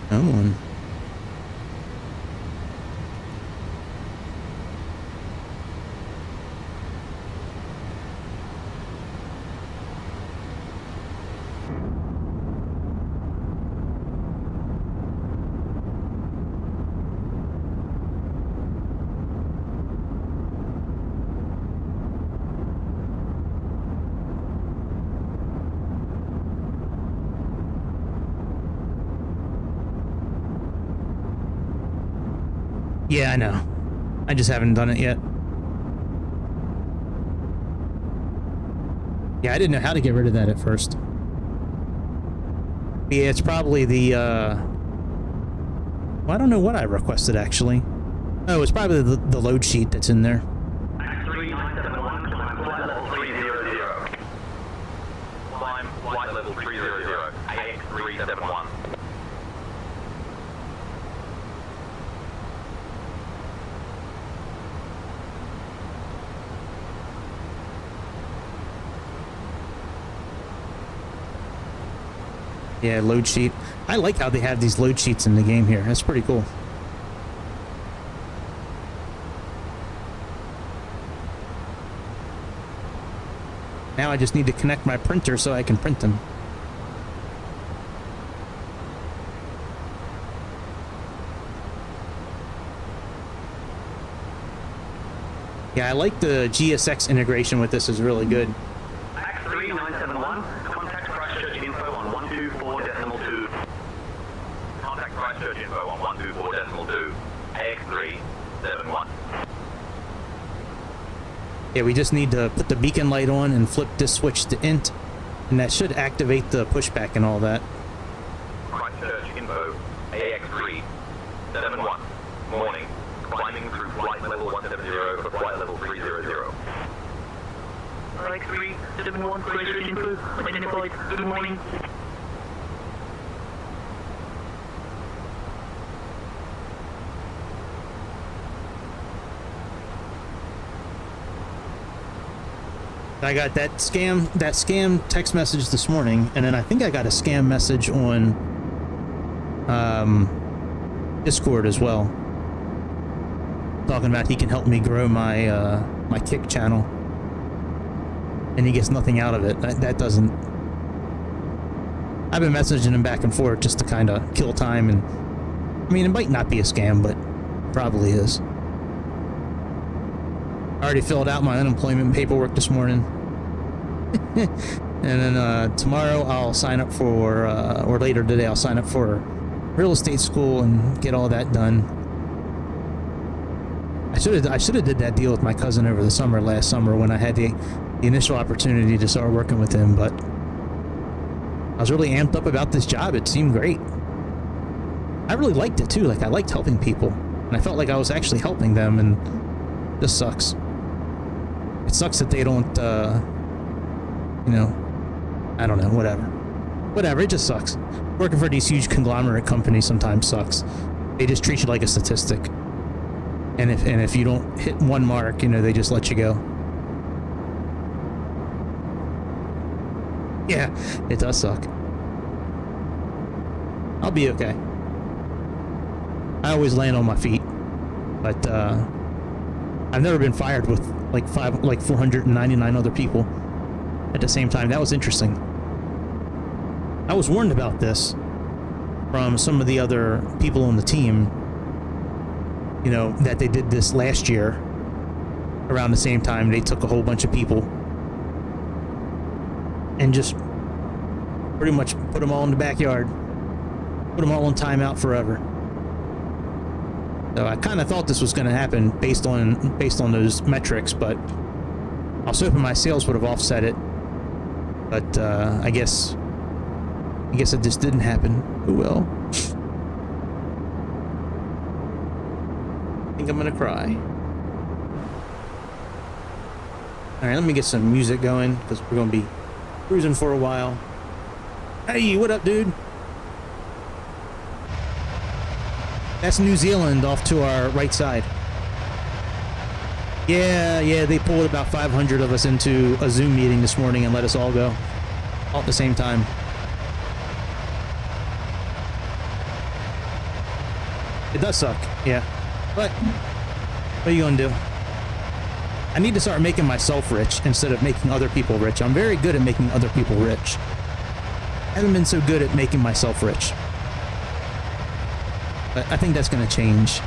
Speaker 2: Come on. Yeah, I know. I just haven't done it yet. Yeah, I didn't know how to get rid of that at first. Yeah, it's probably the, well, I don't know what I requested, actually. Oh, it's probably the load sheet that's in there.
Speaker 10: X3 971, climb flight level 300. Climb flight level 300. AX371.
Speaker 2: Yeah, load sheet. I like how they have these load sheets in the game here. That's pretty cool. Now I just need to connect my printer so I can print them. Yeah, I like the GSX integration with this, is really good.
Speaker 10: AX3971, contact Christchurch info on 124.2.
Speaker 9: Contact Christchurch info on 124.2. AX371.
Speaker 2: Yeah, we just need to put the beacon light on and flip this switch to int, and that should activate the pushback and all that.
Speaker 9: Christchurch info. AX371. Morning. Climbing through flight level 170 for flight level 300.
Speaker 10: AX371, Christchurch info, identified, good morning.
Speaker 2: I got that scam text message this morning, and then I think I got a scam message on Discord as well, talking about he can help me grow my my Kick channel, and he gets nothing out of it. That doesn't. I've been messaging him back and forth just to kind of kill time, and I mean, it might not be a scam, but it probably is. I already filled out my unemployment paperwork this morning. And then tomorrow I'll sign up for, or later today I'll sign up for real estate school and get all that done. I should have did that deal with my cousin over the summer, last summer, when I had the initial opportunity to start working with him, but I was really amped up about this job. It seemed great. I really liked it too. Like, I liked helping people, and I felt like I was actually helping them, and this sucks. It sucks that they don't, you know, I don't know, whatever, it just sucks. Working for these huge conglomerate companies sometimes sucks. They just treat you like a statistic, and if you don't hit one mark, you know, they just let you go. Yeah, it does suck. I'll be okay. I always land on my feet, but I've never been fired with like 499 other people at the same time. That was interesting. I was warned about this from some of the other people on the team, you know, that they did this last year around the same time. They took a whole bunch of people and just pretty much put them all in the backyard, put them all on timeout forever. So I kind of thought this was going to happen based on those metrics, but I was hoping my sales would have offset it. But I guess it just didn't happen. Oh well. I think I'm gonna cry. All right, let me get some music going because we're gonna be cruising for a while. Hey, what up, dude? That's New Zealand off to our right side. Yeah, they pulled about 500 of us into a Zoom meeting this morning and let us all go. All at the same time. It does suck, yeah. But what are you gonna do? I need to start making myself rich instead of making other people rich. I'm very good at making other people rich. I haven't been so good at making myself rich. But I think that's going to change.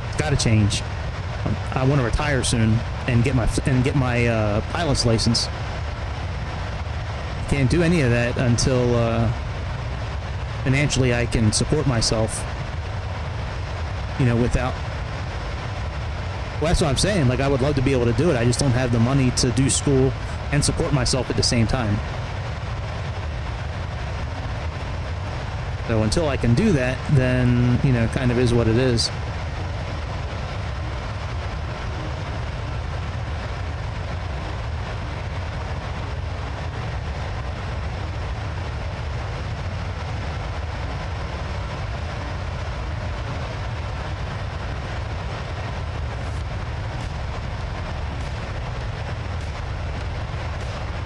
Speaker 2: It's got to change. I want to retire soon and get my pilot's license. Can't do any of that until financially I can support myself. You know, without. Well, that's what I'm saying. Like, I would love to be able to do it. I just don't have the money to do school and support myself at the same time. So until I can do that, then, you know, it kind of is what it is.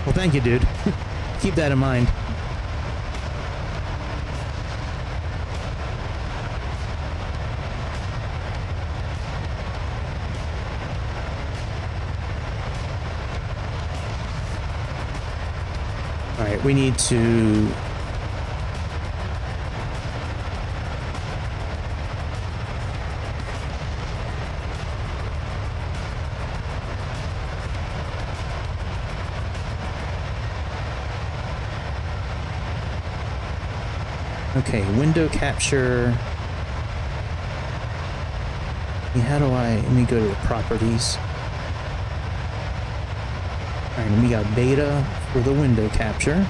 Speaker 2: Well, thank you, dude. Keep that in mind. we need to okay, window capture. How do I, let me go to the properties. Alright, and we got beta for the window capture.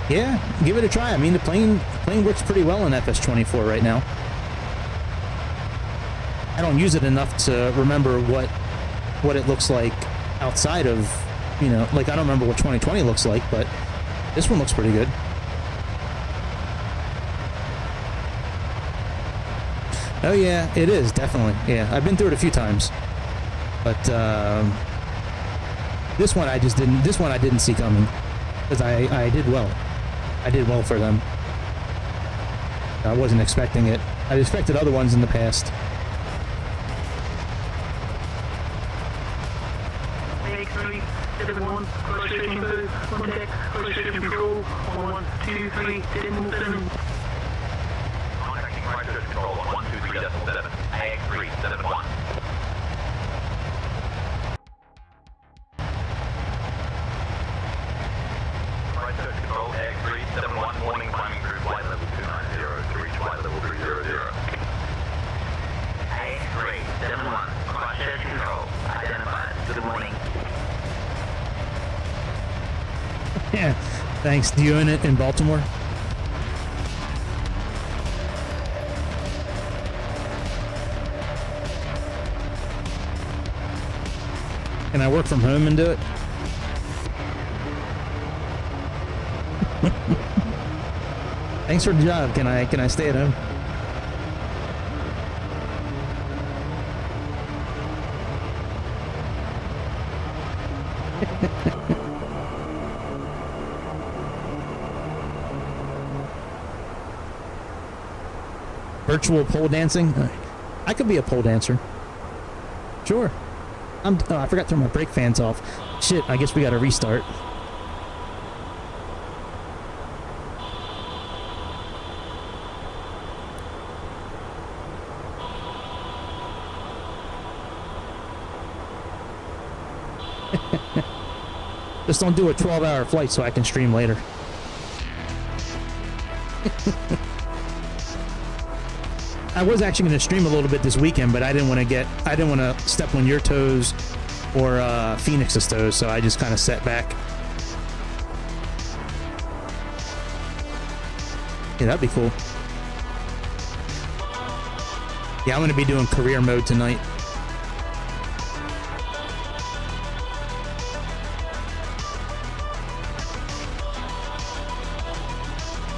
Speaker 2: Yeah, give it a try. I mean, the plane works pretty well in FS24 right now. I don't use it enough to remember what it looks like outside of, you know, like I don't remember what 2020 looks like, but this one looks pretty good. Oh yeah, it is, definitely. Yeah, I've been through it a few times. But this one I didn't see coming. Because I did well. I did well for them. I wasn't expecting it. I expected other ones in the past.
Speaker 9: Contacting Christchurch Control on 123.7, AX371. Christchurch Control, AX371, morning climbing through flight level 290 to reach flight level 300. AX371, Christchurch Control, identified. Good morning.
Speaker 2: Yeah, thanks. Do you own it in Baltimore? Can I work from home and do it? Thanks for the job. Can I stay at home? Virtual pole dancing? I could be a pole dancer. Sure. I forgot to turn my brake fans off. Shit, I guess we gotta restart. Just don't do a 12-hour flight so I can stream later. I was actually going to stream a little bit this weekend, but I didn't want to step on your toes or Fenix's toes, so I just kind of sat back. Yeah, that'd be cool. Yeah, I'm going to be doing career mode tonight.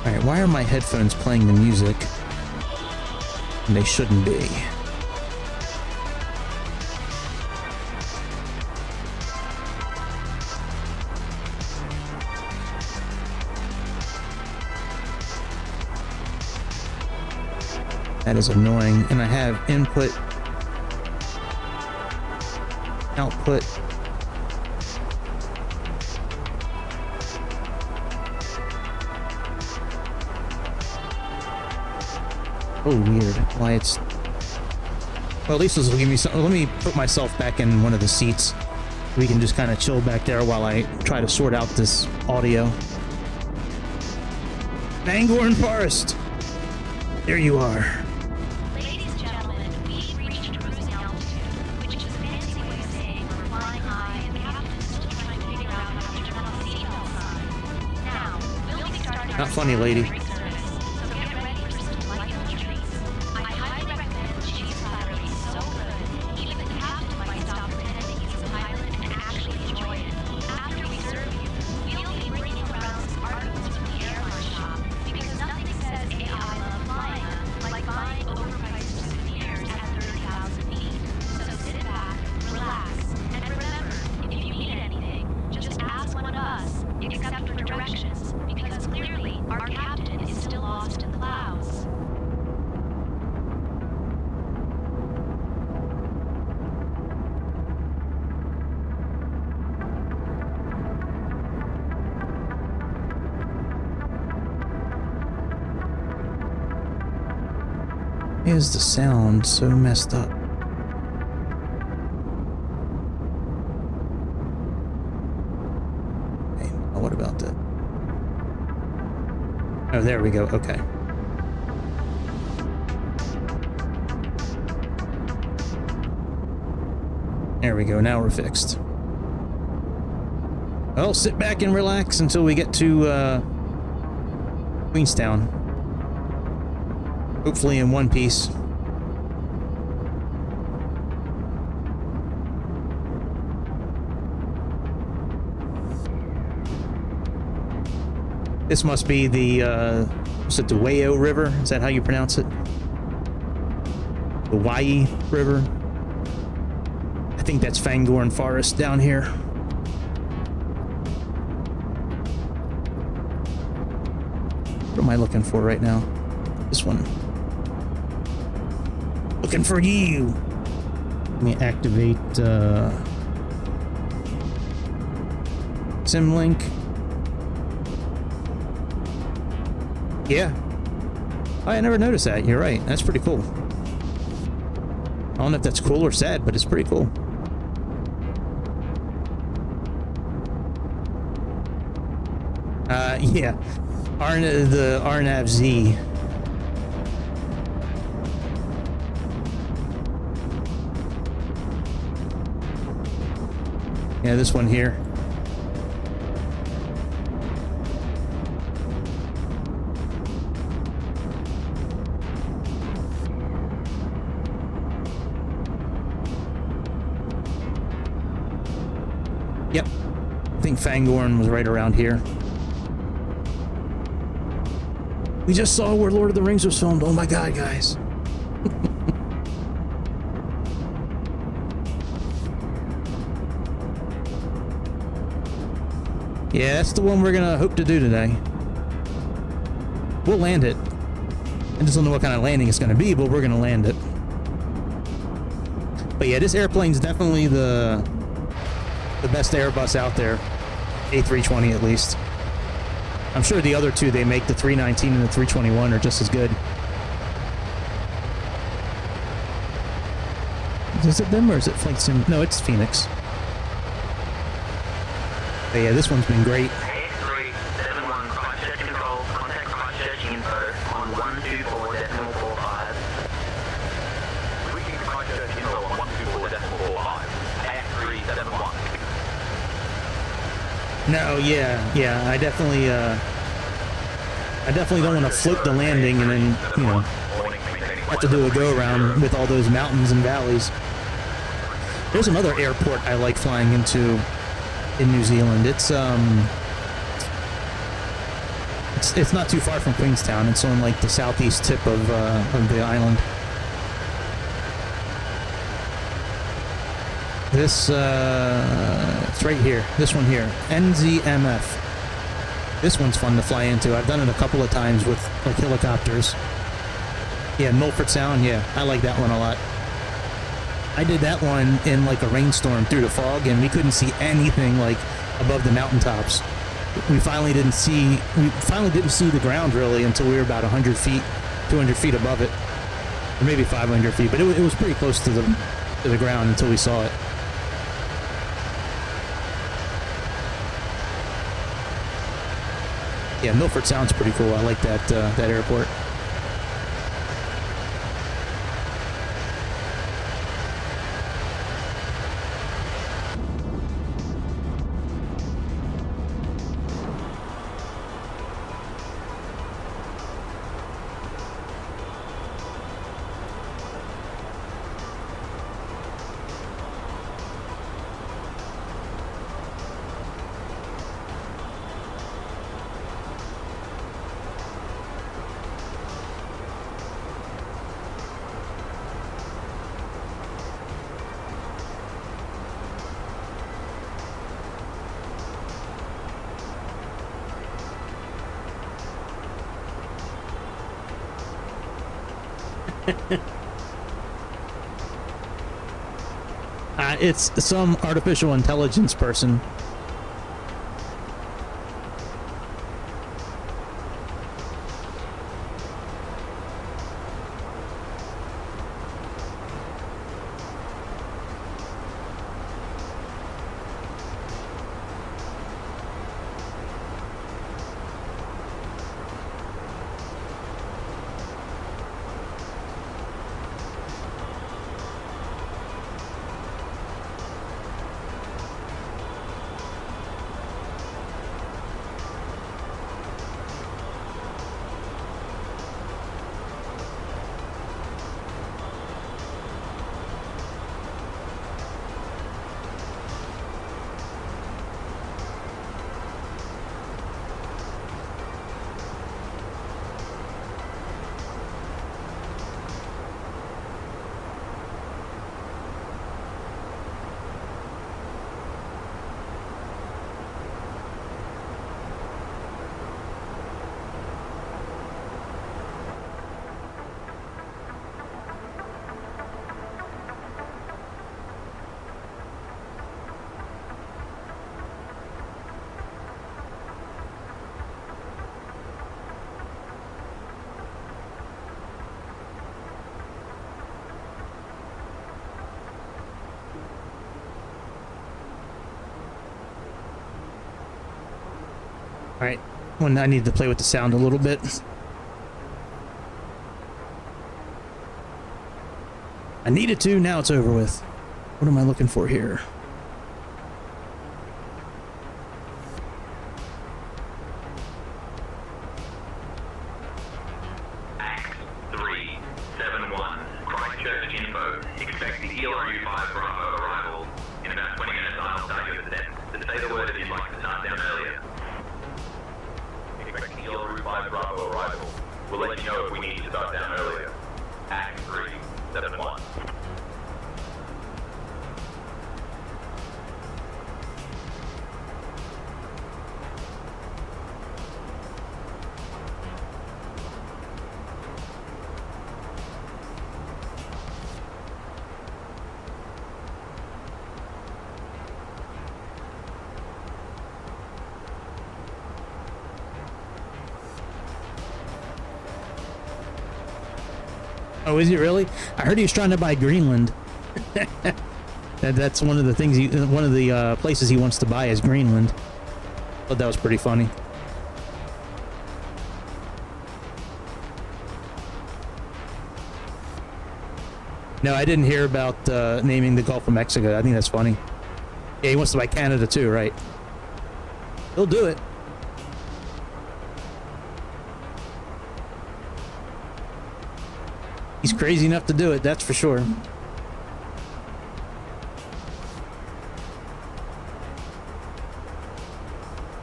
Speaker 2: Alright, why are my headphones playing the music? And they shouldn't be. That is annoying. And I have input, output. Oh, weird. Why it's... Well, at least this will give me some... Let me put myself back in one of the seats. We can just kind of chill back there while I try to sort out this audio. Bangor Forest! There you are.
Speaker 8: Ladies and gentlemen, we've reached cruising altitude, which is a fancy way of saying we're flying high and the captain's still trying to figure out how to turn on the seatbelt sign. Now, we'll be starting...
Speaker 2: Not funny, lady.
Speaker 8: Except for directions, because clearly our captain is
Speaker 2: Is the sound so messed up? Okay, oh, what about that? Oh, there we go. Okay. There we go. Now we're fixed. Well, sit back and relax until we get to Queenstown. Hopefully in one piece. This must be the, is it the Wayo River? Is that how you pronounce it? The Wai River? I think that's Fangorn Forest down here. What am I looking for right now? This one. Looking for you! Let me activate, Simlink. Yeah. Oh, I never noticed that. You're right. That's pretty cool. I don't know if that's cool or sad, but it's pretty cool. Yeah. The RNAV-Z. Yeah, this one here. Yep. I think Fangorn was right around here. We just saw where Lord of the Rings was filmed. Oh my god, guys. Yeah, that's the one we're gonna hope to do today. We'll land it. I just don't know what kind of landing it's gonna be, but we're gonna land it. But yeah, this airplane's definitely the best Airbus out there. A320 at least. I'm sure the other two they make, the 319 and the 321, are just as good. Is it them or is it Flight Sim? No, it's Fenix. But yeah, this one's been great.
Speaker 10: A371 Christchurch Control, contact Christchurch info on 124.45.
Speaker 9: Reaching Christchurch info on 124.45. A371.
Speaker 2: No, yeah, I definitely don't want to float the landing and then, you know, have to do a go around with all those mountains and valleys. There's another airport I like flying into in New Zealand. It's not too far from Queenstown. It's on like the southeast tip of the island. This it's right here. This one here, NZMF. This one's fun to fly into. I've done it a couple of times with like helicopters. Yeah, Milford Sound. Yeah, I like that one a lot. I did that one in like a rainstorm through the fog, and we couldn't see anything like above the mountaintops. We finally didn't see the ground really until we were about 100 feet, 200 feet above it, or maybe 500 feet. But it was pretty close to the ground until we saw it. Yeah, Milford Sound's pretty cool. I like that airport. It's some artificial intelligence person. Alright, when I need to play with the sound a little bit. I needed to, now it's over with. What am I looking for here? Oh, is he really? I heard he was trying to buy Greenland. That's one of the things. One of the places he wants to buy is Greenland. Thought that was pretty funny. No, I didn't hear about naming the Gulf of Mexico. I think that's funny. Yeah, he wants to buy Canada too, right? He'll do it. He's crazy enough to do it, that's for sure.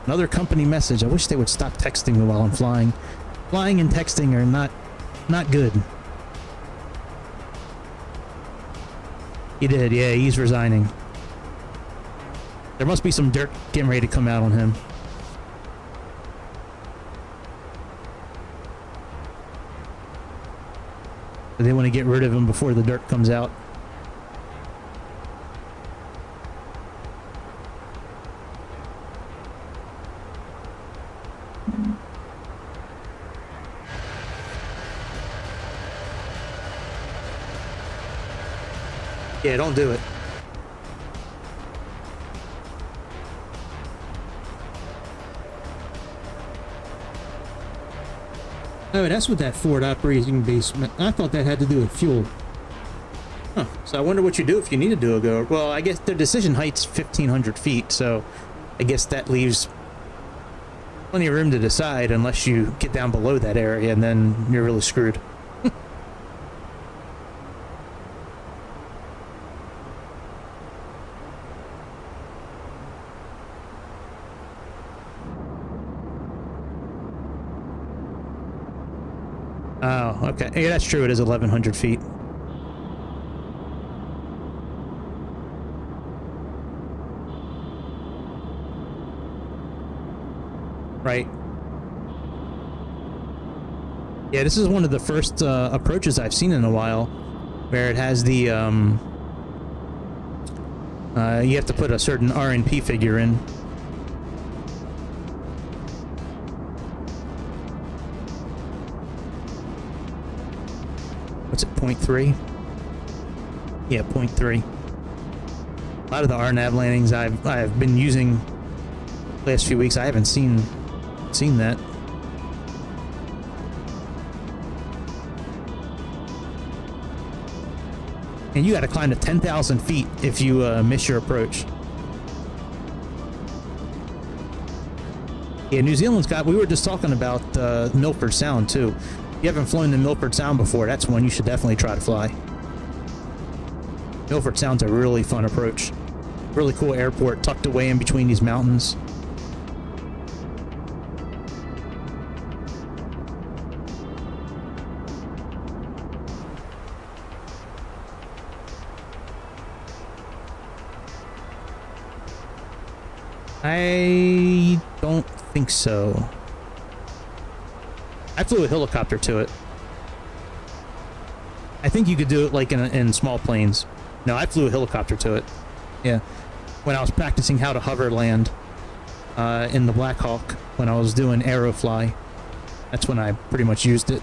Speaker 2: Another company message. I wish they would stop texting me while I'm flying. Flying and texting are not good. He did, yeah, he's resigning. There must be some dirt getting ready to come out on him. They want to get rid of him before the dirt comes out. Yeah, don't do it. Oh, that's what that forward operating base meant. I thought that had to do with fuel. Huh. So I wonder what you do if you need to do a go. Well, I guess their decision height's 1,500 feet, so I guess that leaves plenty of room to decide unless you get down below that area, and then you're really screwed. Oh, okay. Yeah, that's true. It is 1,100 feet. Right. Yeah, this is one of the first approaches I've seen in a while, where it has the you have to put a certain RNP figure in. What's it, 0.3? Yeah, 0.3. A lot of the RNAV landings I've been using the last few weeks, I haven't seen that. And you got to climb to 10,000 feet if you miss your approach. Yeah, New Zealand's got. We were just talking about Milford Sound too. If you haven't flown to Milford Sound before, that's one you should definitely try to fly. Milford Sound's a really fun approach. Really cool airport tucked away in between these mountains. I don't think so. I flew a helicopter to it. I think you could do it like in small planes. No, I flew a helicopter to it. Yeah. When I was practicing how to hover land in the Black Hawk, when I was doing Aerofly, that's when I pretty much used it.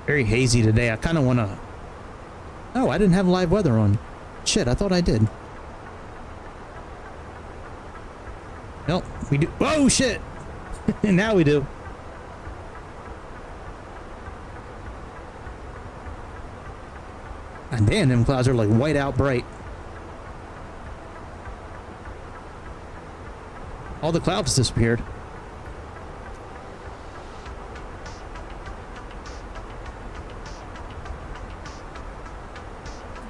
Speaker 2: Very hazy today. I kind of want to... Oh, I didn't have live weather on. Shit, I thought I did. Nope, we do. Whoa, shit! Now we do. God damn, them clouds are like white out bright. All the clouds disappeared.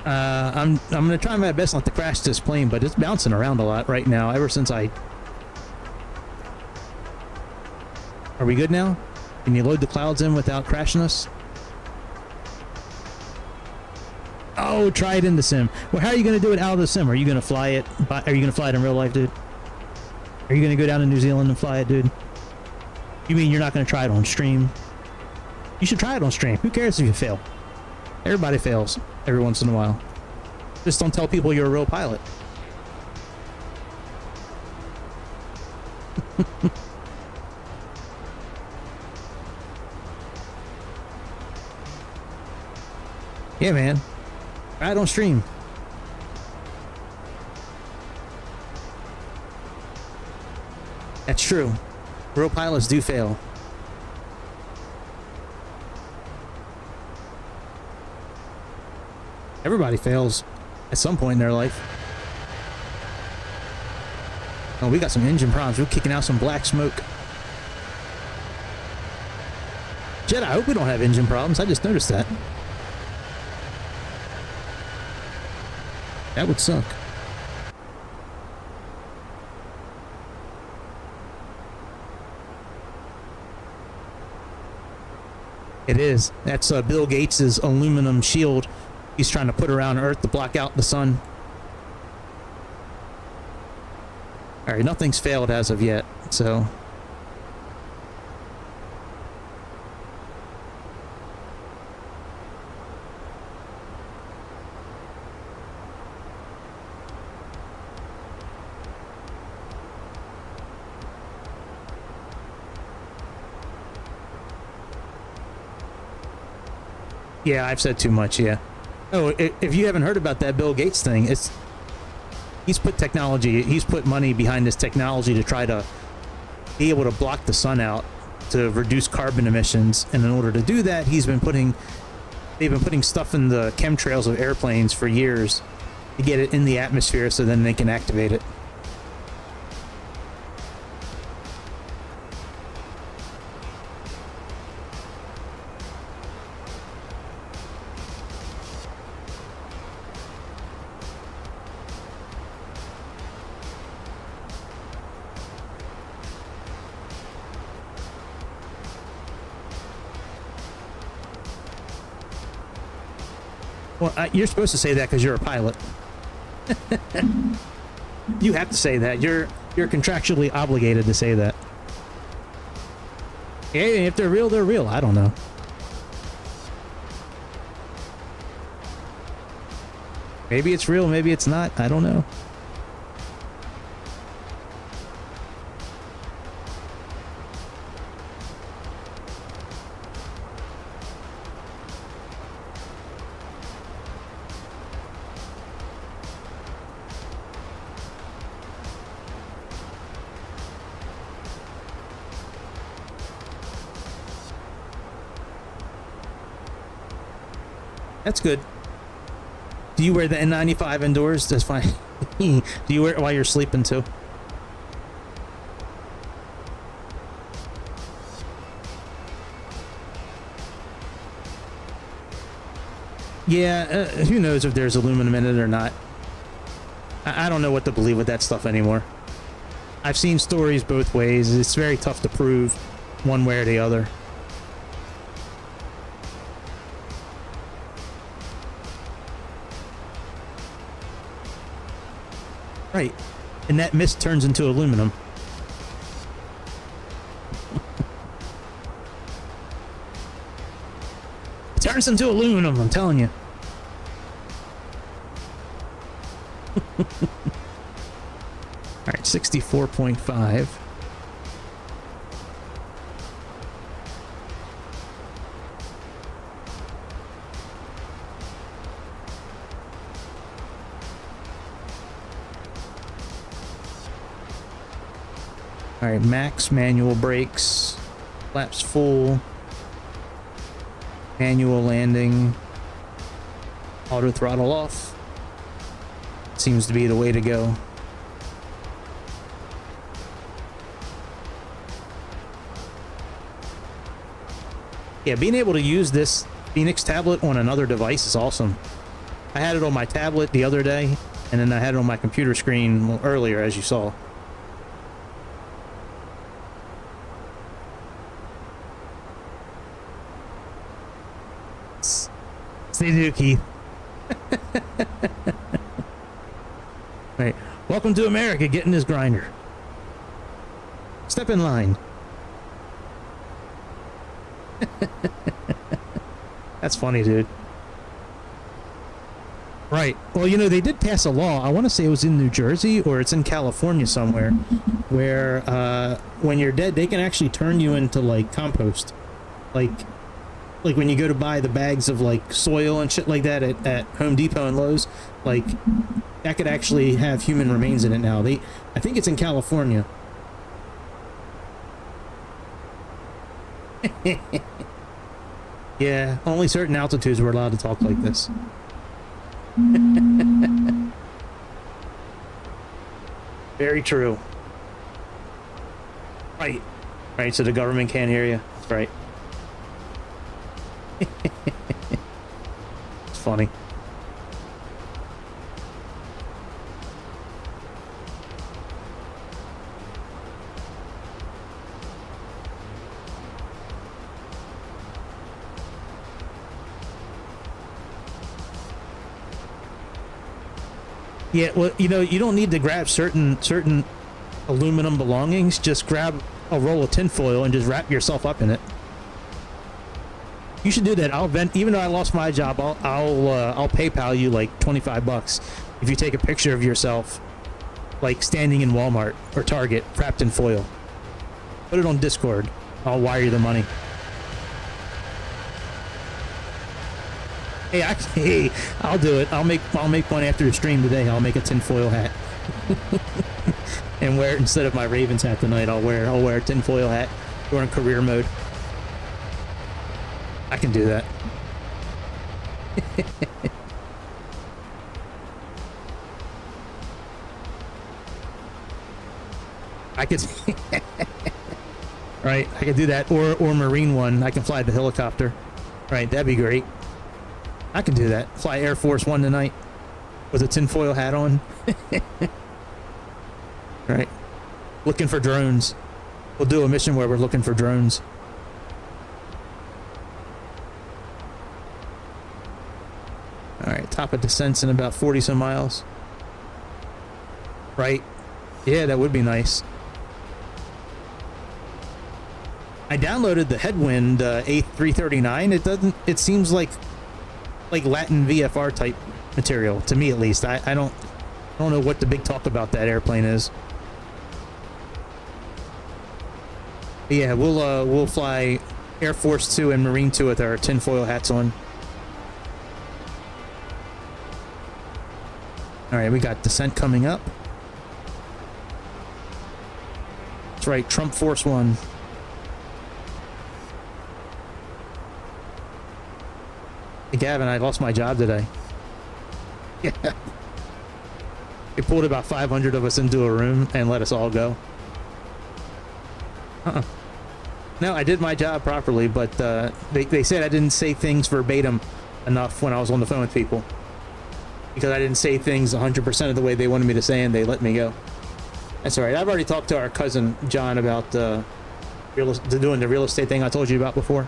Speaker 2: I'm gonna try my best not to crash this plane, but it's bouncing around a lot right now. Ever since I... Are we good now? Can you load the clouds in without crashing us? Oh, try it in the sim. Well, how are you gonna do it out of the sim? Are you gonna fly it? Are you gonna fly it in real life, dude? Are you gonna go down to New Zealand and fly it, dude? You mean you're not gonna try it on stream? You should try it on stream. Who cares if you fail? Everybody fails every once in a while. Just don't tell people you're a real pilot. Yeah, man. Try it on stream. That's true. Real pilots do fail. Everybody fails at some point in their life. Oh, we got some engine problems. We're kicking out some black smoke. Jed, I hope we don't have engine problems. I just noticed that. That would suck. It is. That's Bill Gates's aluminum shield he's trying to put around Earth to block out the sun. Alright, nothing's failed as of yet, so... Yeah, I've said too much, yeah. Oh, if you haven't heard about that Bill Gates thing, he's put technology, he's put money behind this technology to try to be able to block the sun out to reduce carbon emissions. And in order to do that, they've been putting stuff in the chemtrails of airplanes for years to get it in the atmosphere so then they can activate it. Well, you're supposed to say that because you're a pilot. You have to say that. You're contractually obligated to say that. Yeah, if they're real, they're real. I don't know. Maybe it's real, maybe it's not. I don't know. That's good. Do you wear the N95 indoors? That's fine. Do you wear it while you're sleeping too? Yeah, who knows if there's aluminum in it or not. I don't know what to believe with that stuff anymore. I've seen stories both ways. It's very tough to prove one way or the other. Right, and that mist turns into aluminum. It turns into aluminum, I'm telling you. Alright, 64.5. All right, max manual brakes, flaps full, manual landing, auto throttle off. Seems to be the way to go. Yeah, being able to use this Fenix tablet on another device is awesome. I had it on my tablet the other day, and then I had it on my computer screen earlier, as you saw. Stay there, Keith. Right. Welcome to America, getting this grinder. Step in line. That's funny, dude. Right. Well, you know, they did pass a law. I want to say it was in New Jersey or it's in California somewhere, where when you're dead, they can actually turn you into like compost. Like when you go to buy the bags of like soil and shit like that at Home Depot and Lowe's, like that could actually have human remains in it now. I think it's in California. Yeah, only certain altitudes were allowed to talk like this. Very true. Right. Right, so the government can't hear you. That's right. It's funny. Yeah, well, you know, you don't need to grab certain aluminum belongings. Just grab a roll of tinfoil and just wrap yourself up in it. You should do that. Even though I lost my job, I'll PayPal you like $25 if you take a picture of yourself, like standing in Walmart or Target, wrapped in foil. Put it on Discord. I'll wire you the money. Hey, I'll do it. I'll make one after the stream today. I'll make a tinfoil hat and wear it instead of my Ravens hat tonight. I'll wear a tinfoil hat during career mode. I can do that. I could right, I could do that, or Marine one. I can fly the helicopter. Right, that'd be great. I can do that. Fly Air Force One tonight with a tinfoil hat on. Right. Looking for drones. We'll do a mission where we're looking for drones. Alright, top of descent's in about 40 some miles. Right. Yeah, that would be nice. I downloaded the Headwind A339. It seems like Latin VFR type material to me, at least. I don't know what the big talk about that airplane is. But yeah, we'll fly Air Force 2 and Marine 2 with our tinfoil hats on. All right, we got descent coming up. That's right, Trump Force 1. Hey, Gavin, I lost my job today. Yeah. They pulled about 500 of us into a room and let us all go. No, I did my job properly, but they said I didn't say things verbatim enough when I was on the phone with people. Because I didn't say things 100% of the way they wanted me to say, and they let me go. That's all right. I've already talked to our cousin, John, about doing the real estate thing I told you about before.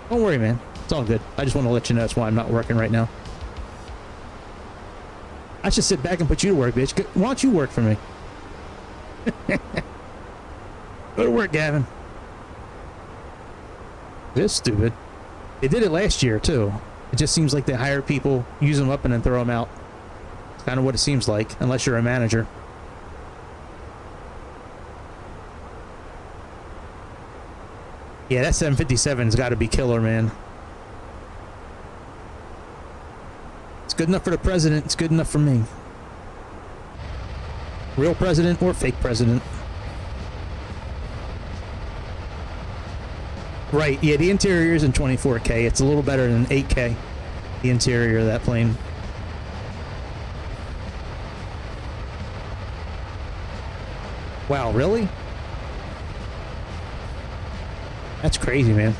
Speaker 2: Don't worry, man. It's all good. I just want to let you know that's why I'm not working right now. I should sit back and put you to work, bitch. Why don't you work for me? Go to work, Gavin. This is stupid. They did it last year, too. It just seems like they hire people, use them up, and then throw them out. It's kind of what it seems like, unless you're a manager. Yeah, that 757's got to be killer, man. It's good enough for the president. It's good enough for me. Real president or fake president. Right, yeah, the interior is in 24K. It's a little better than 8K, the interior of that plane. Wow, really? That's crazy, man.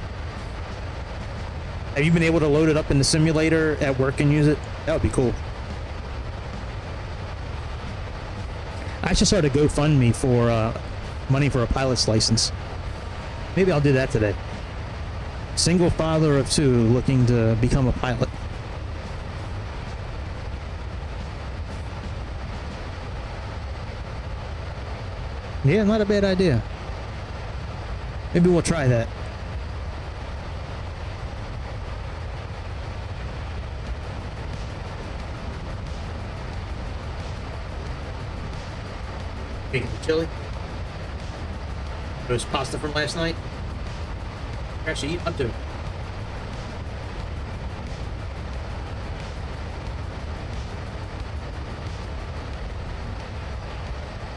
Speaker 2: Have you been able to load it up in the simulator at work and use it? That would be cool. I should start a GoFundMe for money for a pilot's license. Maybe I'll do that today. Single father of 2 looking to become a pilot. Yeah, not a bad idea. Maybe we'll try that. Hey, chili? Those pasta from last night? Actually, eat up to it.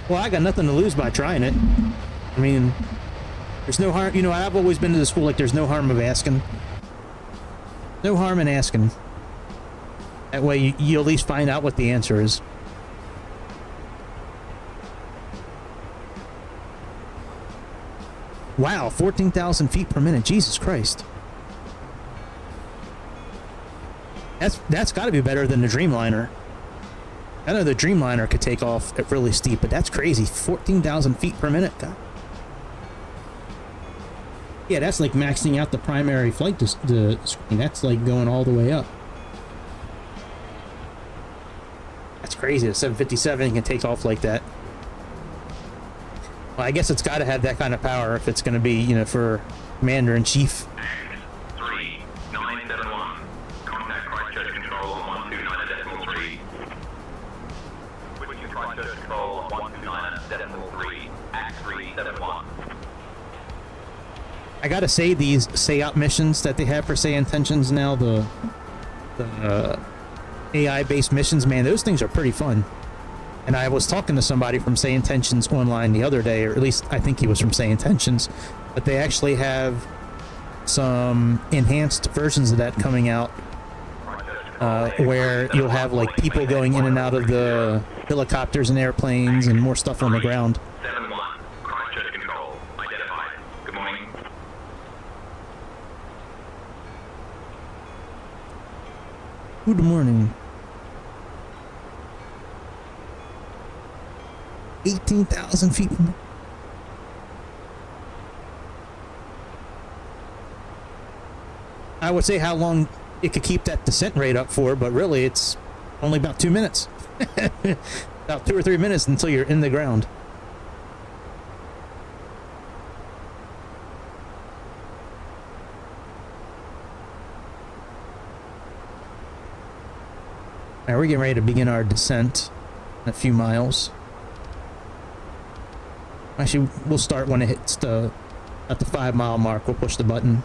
Speaker 2: Well, I got nothing to lose by trying it. I mean, there's no harm. You know, I've always been to the school like there's no harm of asking. No harm in asking. That way you at least find out what the answer is. Wow, 14,000 feet per minute. Jesus Christ. That's got to be better than the Dreamliner. I know the Dreamliner could take off at really steep, but that's crazy. 14,000 feet per minute. God. Yeah, that's like maxing out the primary flight screen. That's like going all the way up. That's crazy. The 757 can take off like that. Well, I guess it's got to have that kind of power if it's going to be, you know, for Commander-in-Chief.
Speaker 9: X3971. Contact Christchurch Control on 129.3. Switching Christchurch Control on 129.3. X371.
Speaker 2: I gotta say, these SAOP missions that they have for Sayintentions now, the AI-based missions, man, those things are pretty fun. And I was talking to somebody from Sayintentions online the other day, or at least I think he was from Sayintentions, but they actually have some enhanced versions of that coming out, where you'll have like people going in and out of the helicopters and airplanes and more stuff on the ground.
Speaker 9: 71. Christchurch Control. Identified. Good morning.
Speaker 2: Good morning. 18,000 feet. I would say how long it could keep that descent rate up for, but really it's only about 2 minutes. About 2 or 3 minutes until you're in the ground. Now we're getting ready to begin our descent in a few miles. Actually, we'll start when it hits at the 5 mile mark. We'll push the button.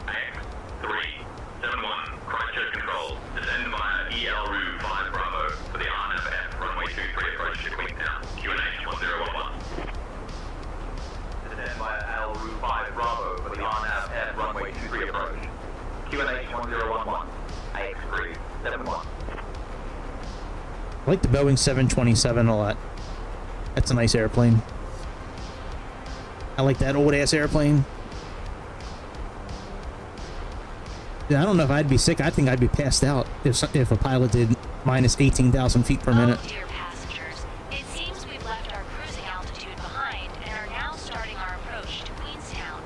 Speaker 9: X371. Christchurch Control. Descend via EL Route 5 Bravo for the RNFF runway 23 approach to Queenstown. QNH 1011. Descend via L Route 5 Bravo for the RNFF runway 23 approach. QNH 1011. X371.
Speaker 2: I like the Boeing 727 a lot. That's a nice airplane. I like that old ass airplane. Yeah, I don't know if I'd be sick. I think I'd be passed out if a pilot did minus 18,000 feet per minute.
Speaker 8: Oh, dear passengers. It seems we've left our cruising altitude behind and are now starting our approach to Queenstown.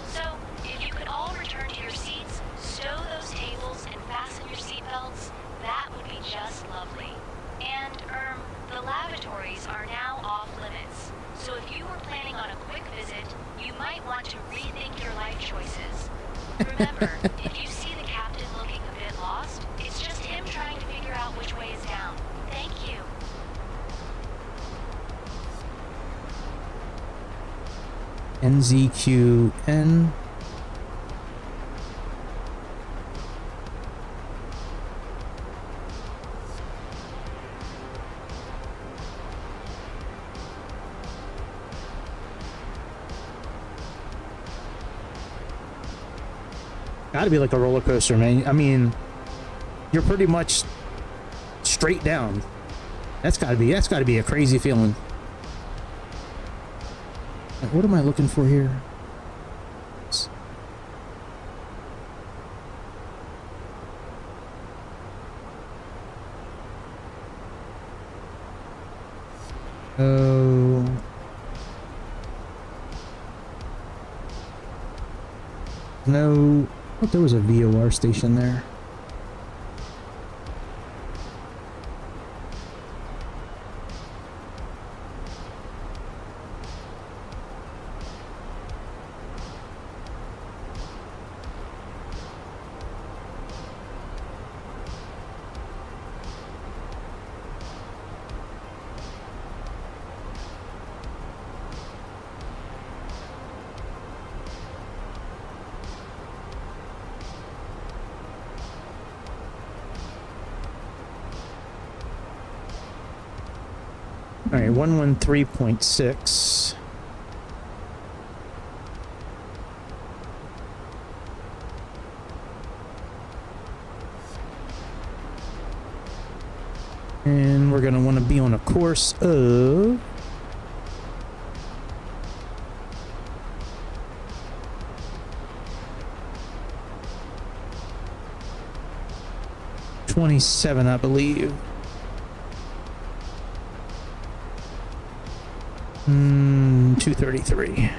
Speaker 8: So, if you could all return to your seats, stow those tables, and fasten your seatbelts, that would be just lovely. And, the lavatories are now off limits. So if you were planning on a quick visit, you might want to rethink your life choices. Remember, if you see the captain looking a bit lost, it's just him trying to figure out which way is down. Thank you.
Speaker 2: NZQN. Gotta be like a roller coaster, man. I mean, you're pretty much straight down. That's gotta be a crazy feeling. What am I looking for here? Oh. No. I thought there was a VOR station there. All right, 113.6. And we're going to want to be on a course of 27, I believe. 233.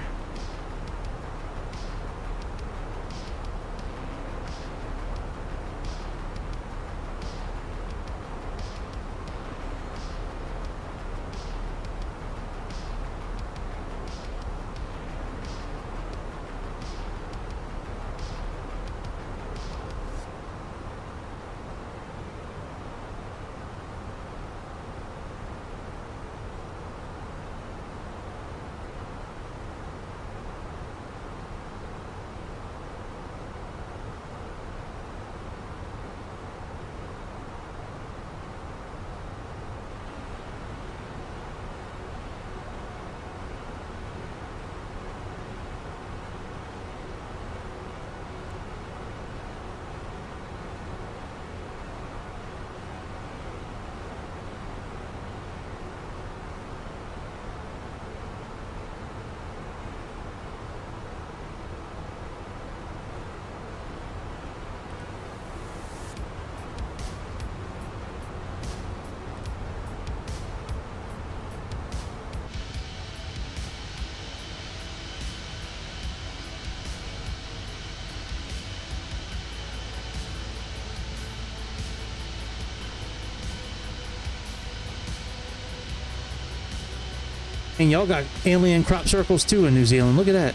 Speaker 2: And y'all got alien crop circles too in New Zealand. Look at that.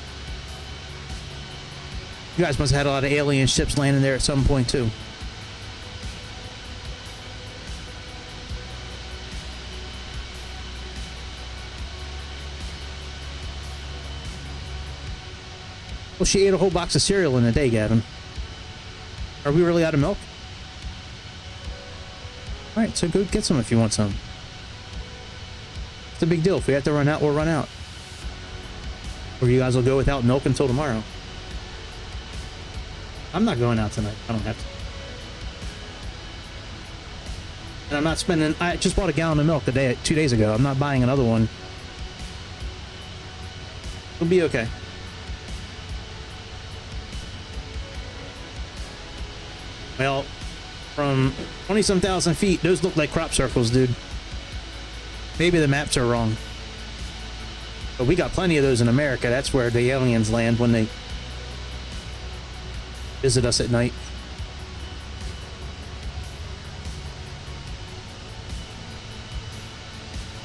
Speaker 2: You guys must have had a lot of alien ships landing there at some point too. Well, she ate a whole box of cereal in a day, Gavin. Are we really out of milk? Alright, so go get some if you want some. It's a big deal. If we have to run out, we'll run out. Or you guys will go without milk until tomorrow. I'm not going out tonight. I don't have to. And I'm not spending... I just bought a gallon of milk 2 days ago. I'm not buying another one. It'll be okay. Well, from 20-some thousand feet, those look like crop circles, dude. Maybe the maps are wrong. But we got plenty of those in America. That's where the aliens land when they visit us at night.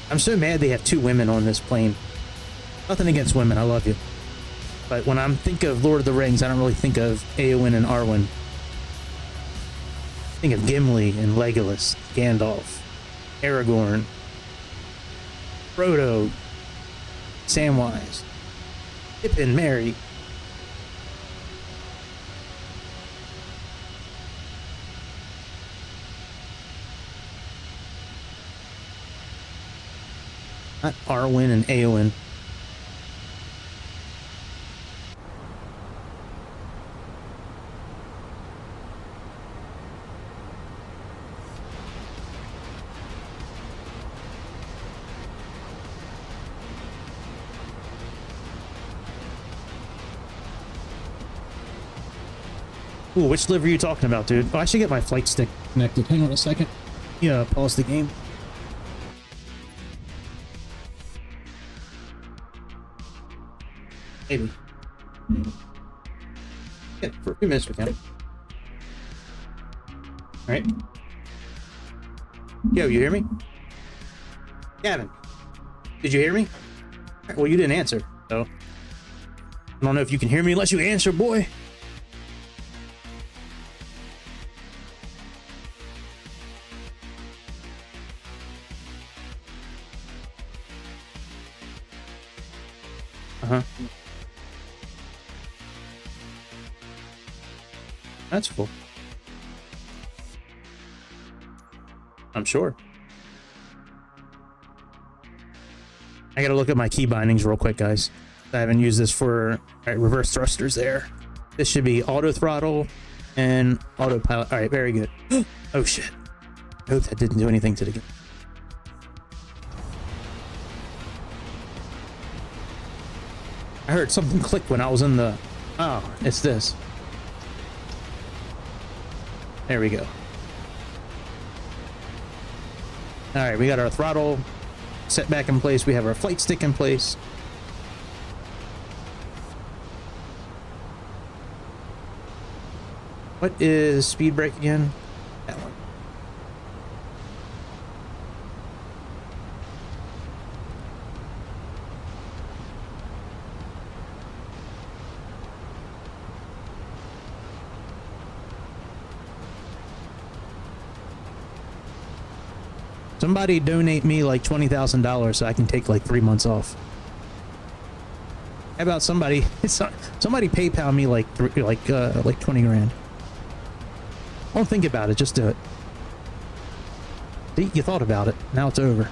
Speaker 2: I'm so mad they have 2 women on this plane. Nothing against women, I love you. But when I think of Lord of the Rings, I don't really think of Eowyn and Arwen. I think of Gimli and Legolas, Gandalf, Aragorn, Frodo, Samwise, Pippin, Merry. Not Arwen and Eowyn. Ooh, which liver are you talking about, dude? Oh, I should get my flight stick connected. Hang on a second. Yeah, pause the game. Maybe. Yeah, for a few minutes we can. Alright. Yo, you hear me? Gavin, did you hear me? Well, you didn't answer, so I don't know if you can hear me unless you answer, boy. Uh-huh. That's cool. I'm sure. I gotta look at my key bindings real quick, guys. I haven't used this for... Alright, reverse thrusters there. This should be auto throttle and autopilot. Alright, very good. Oh shit. I hope that didn't do anything to the game. I heard something click when I was in the... Oh, it's this. There we go. Alright, we got our throttle set back in place. We have our flight stick in place. What is speed brake again? That one. Somebody donate me like $20,000 so I can take like 3 months off. How about somebody PayPal me like 20 grand? Don't think about it, just do it. See, you thought about it. Now it's over.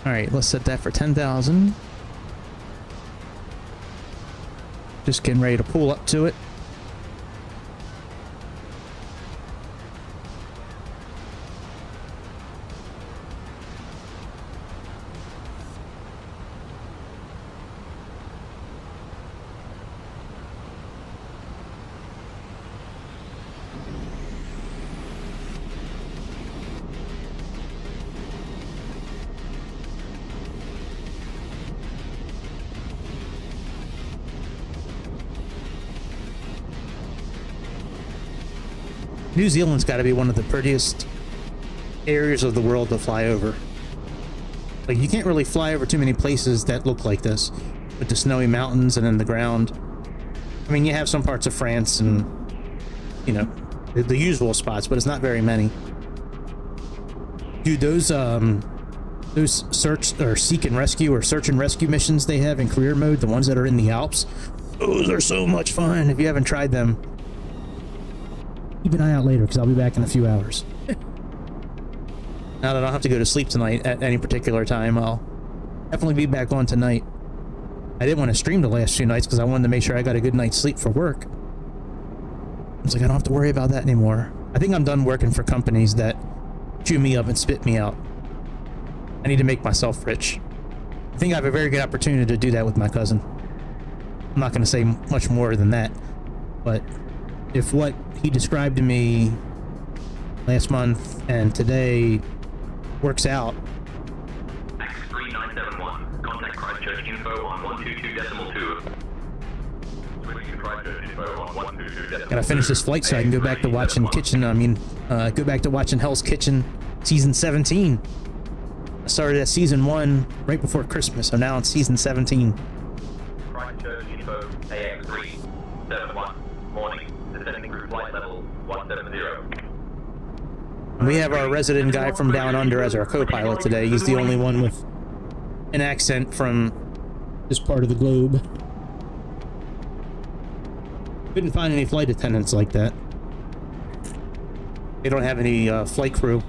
Speaker 2: All right, let's set that for 10,000. Just getting ready to pull up to it. New Zealand's got to be one of the prettiest areas of the world to fly over. Like, you can't really fly over too many places that look like this, with the snowy mountains and then the ground. I mean, you have some parts of France and, you know, the usual spots, but it's not very many. Dude, those search or seek and rescue or search and rescue missions they have in career mode, the ones that are in the Alps, those are so much fun. If you haven't tried them, keep an eye out later, because I'll be back in a few hours. Now that I don't have to go to sleep tonight at any particular time, I'll definitely be back on tonight. I didn't want to stream the last few nights because I wanted to make sure I got a good night's sleep for work. It's like I don't have to worry about that anymore. I think I'm done working for companies that chew me up and spit me out. I need to make myself rich. I think I have a very good opportunity to do that with my cousin. I'm not going to say much more than that, but if what he described to me last month and today works out.
Speaker 10: X3971, contact Christchurch info on 122.2.
Speaker 2: Gotta finish this flight so I can go back to watching go back to watching Hell's Kitchen season 17. I started at season 1 right before Christmas, so now it's season 17.
Speaker 10: Christchurch info AX371, morning, descending through flight level 170.
Speaker 2: And we have our resident guy from Down Under as our co-pilot today. He's the only one with an accent from this part of the globe. Couldn't find any flight attendants like that. They don't have any flight crew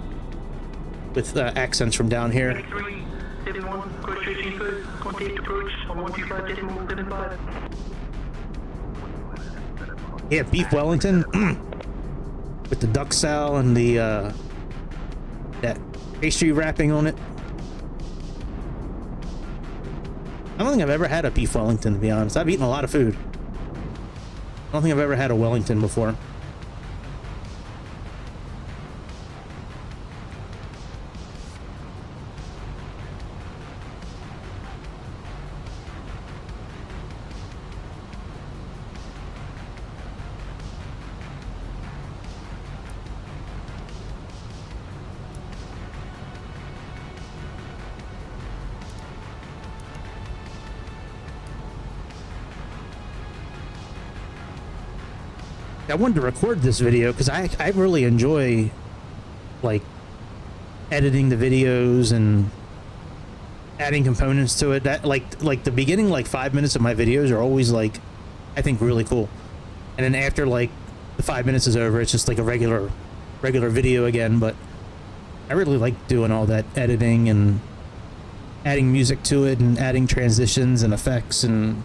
Speaker 2: with accents from down here.
Speaker 10: X371, Christchurch info, contact approach on 125.75.
Speaker 2: Yeah, beef Wellington with the duck sal and the that pastry wrapping on it. I don't think I've ever had a beef Wellington, to be honest. I've eaten a lot of food. I don't think I've ever had a Wellington before. I wanted to record this video because I really enjoy like editing the videos and adding components to it. That like the beginning like 5 minutes of my videos are always like I think really cool, and then after like the 5 minutes is over, it's just like a regular video again. But I really like doing all that editing and adding music to it and adding transitions and effects and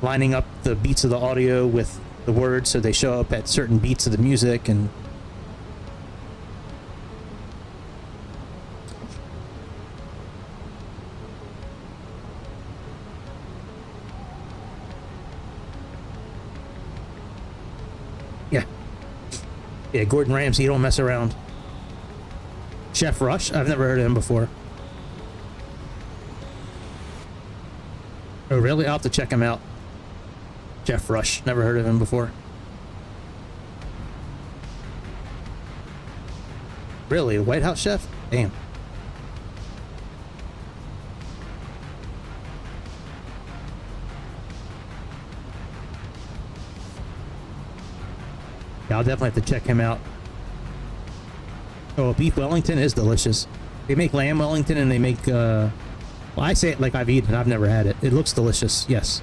Speaker 2: lining up the beats of the audio with the words so they show up at certain beats of the music. And yeah, Gordon Ramsay, he don't mess around. Chef Rush, I've never heard of him before. Oh really? I'll have to check him out. Jeff Rush, never heard of him before. Really? White House chef? Damn. Yeah, I'll definitely have to check him out. Oh, beef Wellington is delicious. They make lamb Wellington and they make, well, I say it like I've eaten it. I've never had it. It looks delicious, yes.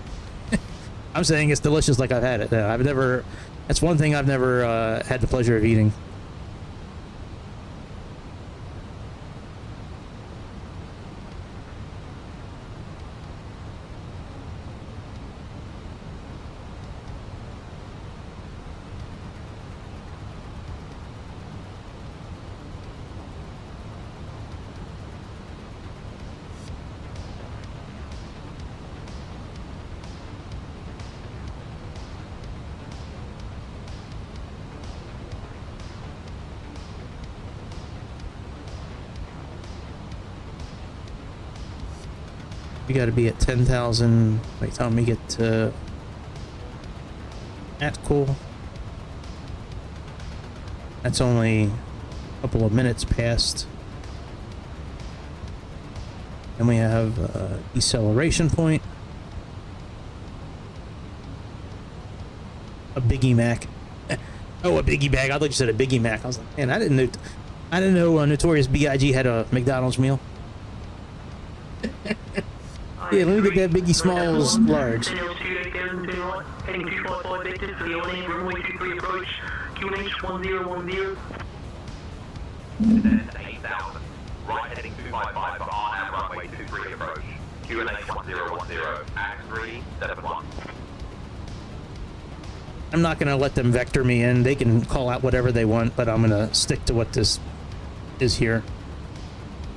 Speaker 2: I'm saying it's delicious like I've had it. I've never, that's one thing I've never had the pleasure of eating. We got to be at 10,000 by the time we get to Atcool. That's only a couple of minutes past. And we have a deceleration point. A Biggie Mac. Oh, a Biggie Bag. I thought you said a Biggie Mac. I was like, man, I didn't know Notorious B.I.G. had a McDonald's meal. Yeah, let me get that Biggie Smalls large.
Speaker 10: Heading 255 vectors for the LN, runway 23 approach, QNH 1010.
Speaker 11: Then 8,000. Right heading 255 for on runway 23 approach. QNH 1010, AX371.
Speaker 2: I'm not going to let them vector me in. They can call out whatever they want, but I'm going to stick to what this is here.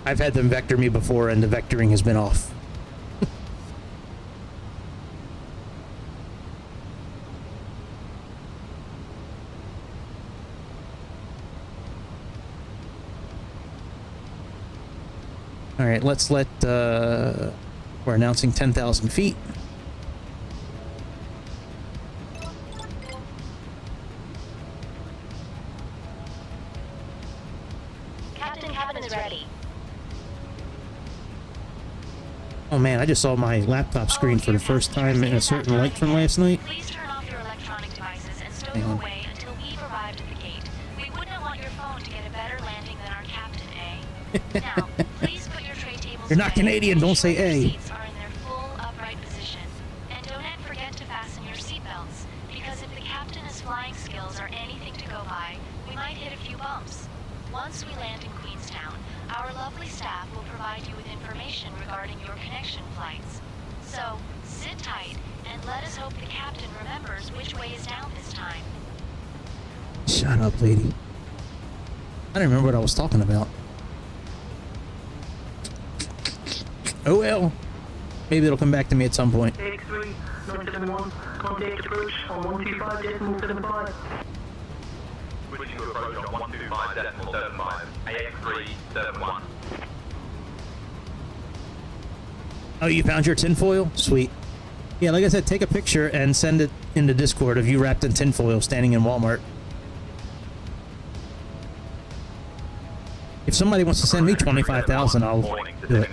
Speaker 2: I've had them vector me before, and the vectoring has been off. All right, let's let, we're announcing 10,000 feet.
Speaker 8: Captain, cabin is ready.
Speaker 2: Oh man, I just saw my laptop screen for the first time in a certain light from last night.
Speaker 8: Please turn off your electronic devices and stow
Speaker 2: Hang
Speaker 8: them
Speaker 2: on.
Speaker 8: away until we've arrived at the gate. We wouldn't want your phone to get a better landing than our captain, eh? Now, please put your tray tables
Speaker 2: You're not
Speaker 8: away
Speaker 2: Canadian,
Speaker 8: and
Speaker 2: don't
Speaker 8: ensure
Speaker 2: say
Speaker 8: your
Speaker 2: A.
Speaker 8: seats are in their full upright position. And don't forget to fasten your seatbelts, because if the captain's flying skills are anything to go by, we might hit a few bumps. Once we land in Queenstown, our lovely staff will provide you with information regarding your connection flights. So, sit tight, and let us hope the captain remembers which way is down this time.
Speaker 2: Shut up, lady. I don't remember what I was talking about. Oh well. Maybe it'll come back to me at some point.
Speaker 10: AX3 971, contact approach on 125.75.
Speaker 11: Switching to approach on 125.75. AX371.
Speaker 2: Oh, you found your tinfoil? Sweet. Yeah, like I said, take a picture and send it into Discord of you wrapped in tinfoil standing in Walmart. If somebody wants to send me 25,000, I'll do it.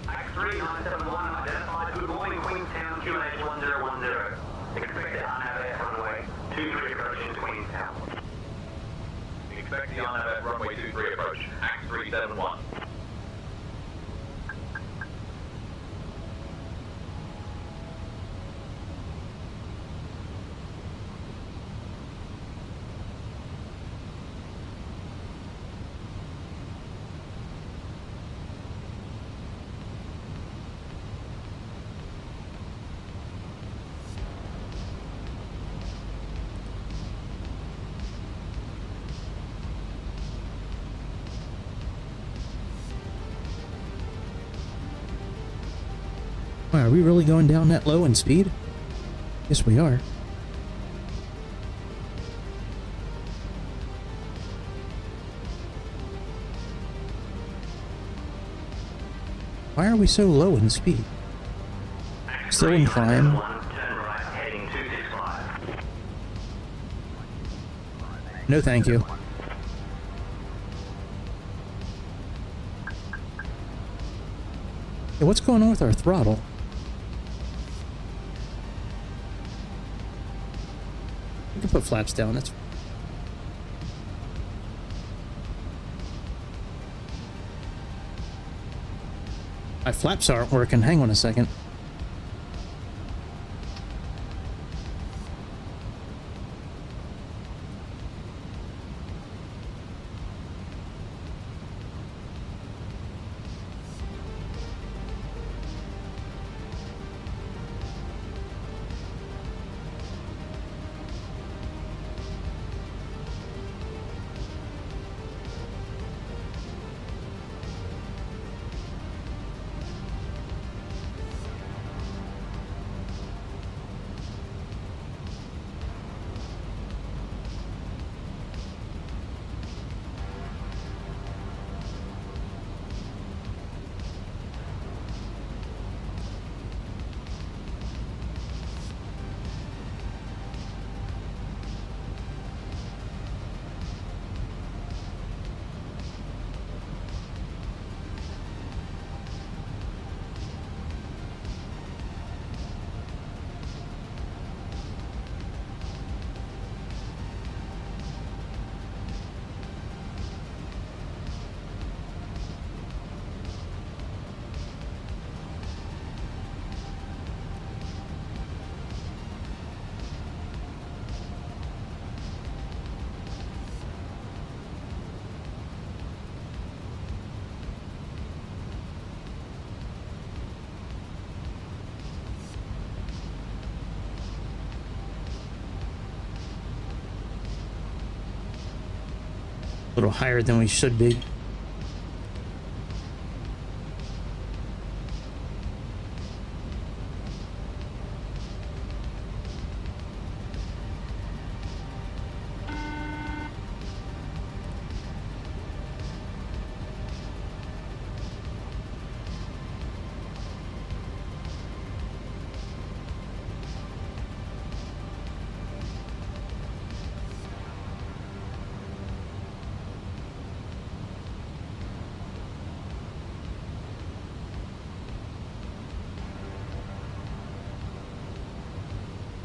Speaker 10: AX3971, identified. Good morning, Queenstown, QNH1010. Expect the unabated runway 23 approaching to Queenstown.
Speaker 11: Expect the unabated runway 23 approach. AX371.
Speaker 2: Wow, are we really going down that low in speed? Yes, we are. Why are we so low in speed? Still in climb.
Speaker 10: Turn right, heading 265.
Speaker 2: No, thank you. Hey, what's going on with our throttle? We can put flaps down. That's. My flaps aren't working. Hang on a second. A little higher than we should be.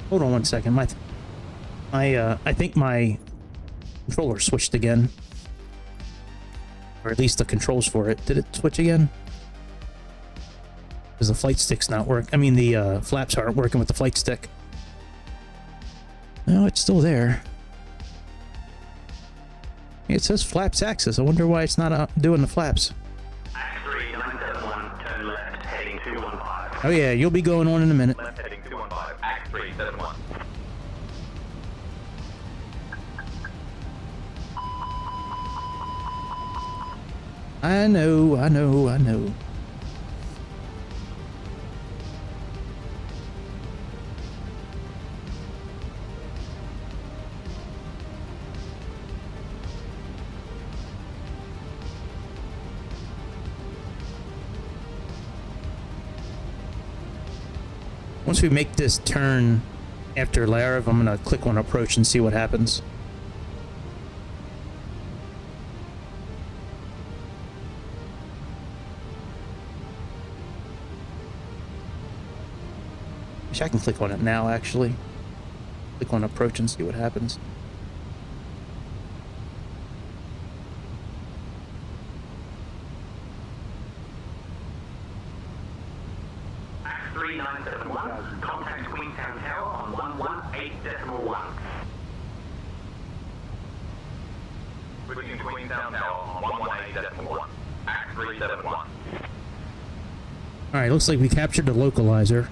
Speaker 2: Hold on one second. I think my controller switched again. Or at least the controls for it. Did it switch again? Because the flight stick's not working. I mean, the flaps aren't working with the flight stick. No, it's still there. It says flaps axis. I wonder why it's not doing the flaps.
Speaker 10: AX3971, turn left, heading 215.
Speaker 2: Oh yeah, you'll be going on in a minute.
Speaker 11: Left heading 215. AX371.
Speaker 2: I know. Once we make this turn after Larav, I'm gonna click on approach and see what happens. Wish I can click on it now, actually. Click on approach and see what happens.
Speaker 10: X3971, contact Queenstown Tower on 118.1.
Speaker 11: Switching to Queenstown Tower on 118.1. X371.
Speaker 2: Alright, looks like we captured the localizer.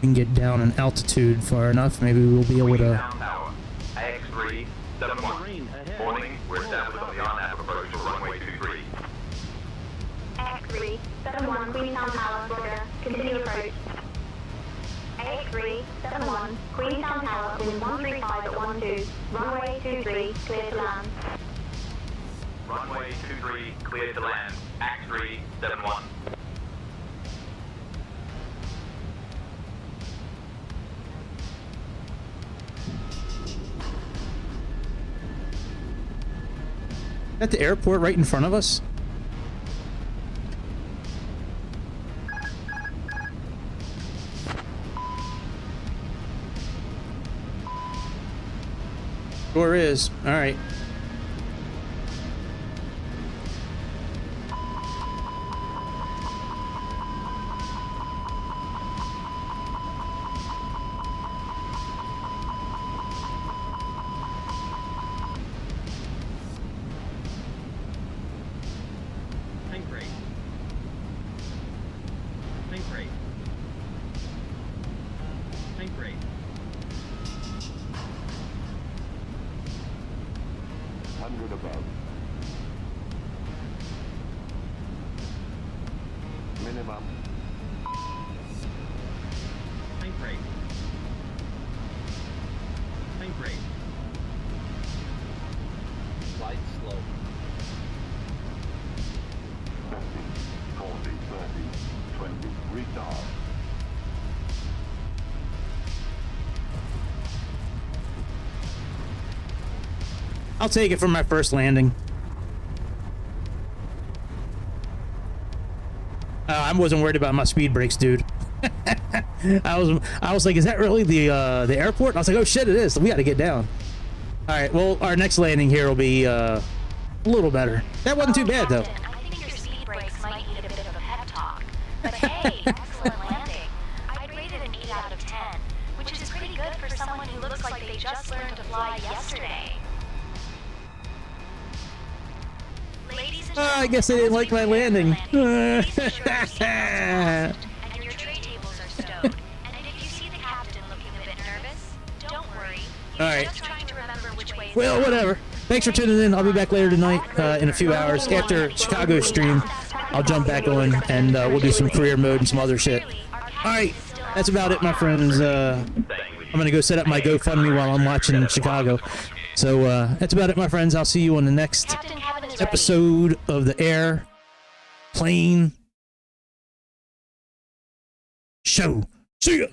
Speaker 2: We can get down in altitude far enough, maybe we'll be able to...
Speaker 11: Queenstown Tower, AX371. Morning, we're established on the RNAV approach to runway 23.
Speaker 6: AX371 Queenstown Tower, Florida. Continue approach. AX371 Queenstown Tower, wind 135 at 12. Runway 23, clear to land.
Speaker 11: Runway 23, clear to land. AX371.
Speaker 2: At the airport right in front of us? Sure is. Alright. I'll take it for my first landing. I wasn't worried about my speed brakes, dude. I was like, is that really the airport? And I was like, oh shit, it is. We got to get down. All right. Well, our next landing here will be a little better. That wasn't too bad though.
Speaker 8: I think your speed brakes might need a bit of a pep talk. But hey, excellent landing. I'd rate it an 8 out of 10, which is pretty good for someone who looks like they just learned to fly yesterday.
Speaker 2: I guess they didn't like my landing.
Speaker 8: And your tray tables are stowed. And if you see the captain looking a bit nervous, don't worry. He's just trying to remember which way.
Speaker 2: Well, whatever. Thanks for tuning in. I'll be back later tonight in a few hours. After Chicago stream, I'll jump back on and we'll do some career mode and some other shit. Alright, that's about it, my friends. I'm going to go set up my GoFundMe while I'm watching Chicago. So that's about it, my friends. I'll see you on the next episode of the Airplane Show. See ya!